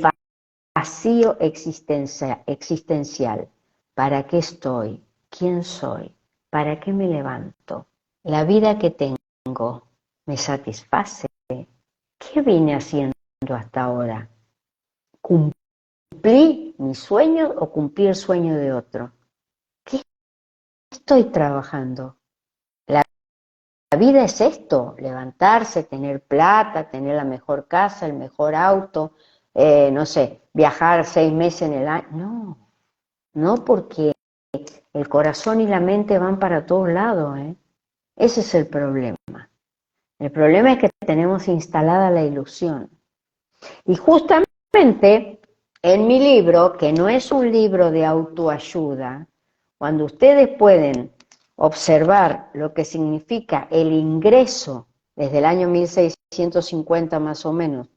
vacío existencial. ¿Para qué estoy? ¿Quién soy? ¿Para qué me levanto? ¿La vida que tengo me satisface? ¿Qué vine haciendo hasta ahora? ¿Cumplí mis sueños o cumplí el sueño de otro? ¿Qué estoy trabajando? La vida es esto, levantarse, tener plata, tener la mejor casa, el mejor auto, no sé, viajar 6 meses en el año. No, no, porque el corazón y la mente van para todos lados, ¿eh? Ese es el problema. El problema es que tenemos instalada la ilusión. Y justamente en mi libro, que no es un libro de autoayuda, cuando ustedes pueden observar lo que significa el ingreso desde el año 1650 más o menos,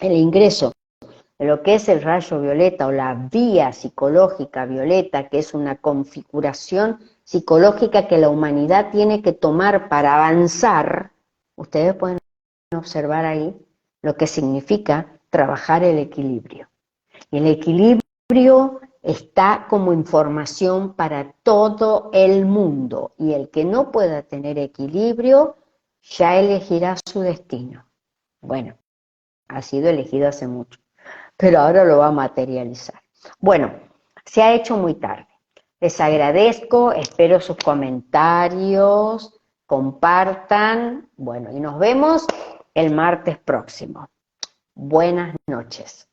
el ingreso de lo que es el rayo violeta o la vía psicológica violeta, que es una configuración psicológica que la humanidad tiene que tomar para avanzar, ustedes pueden observar ahí lo que significa trabajar el equilibrio. Y el equilibrio está como información para todo el mundo, y el que no pueda tener equilibrio ya elegirá su destino. Bueno, ha sido elegido hace mucho, pero ahora lo va a materializar. Bueno, se ha hecho muy tarde. Les agradezco, espero sus comentarios, compartan, bueno, y nos vemos el martes próximo. Buenas noches.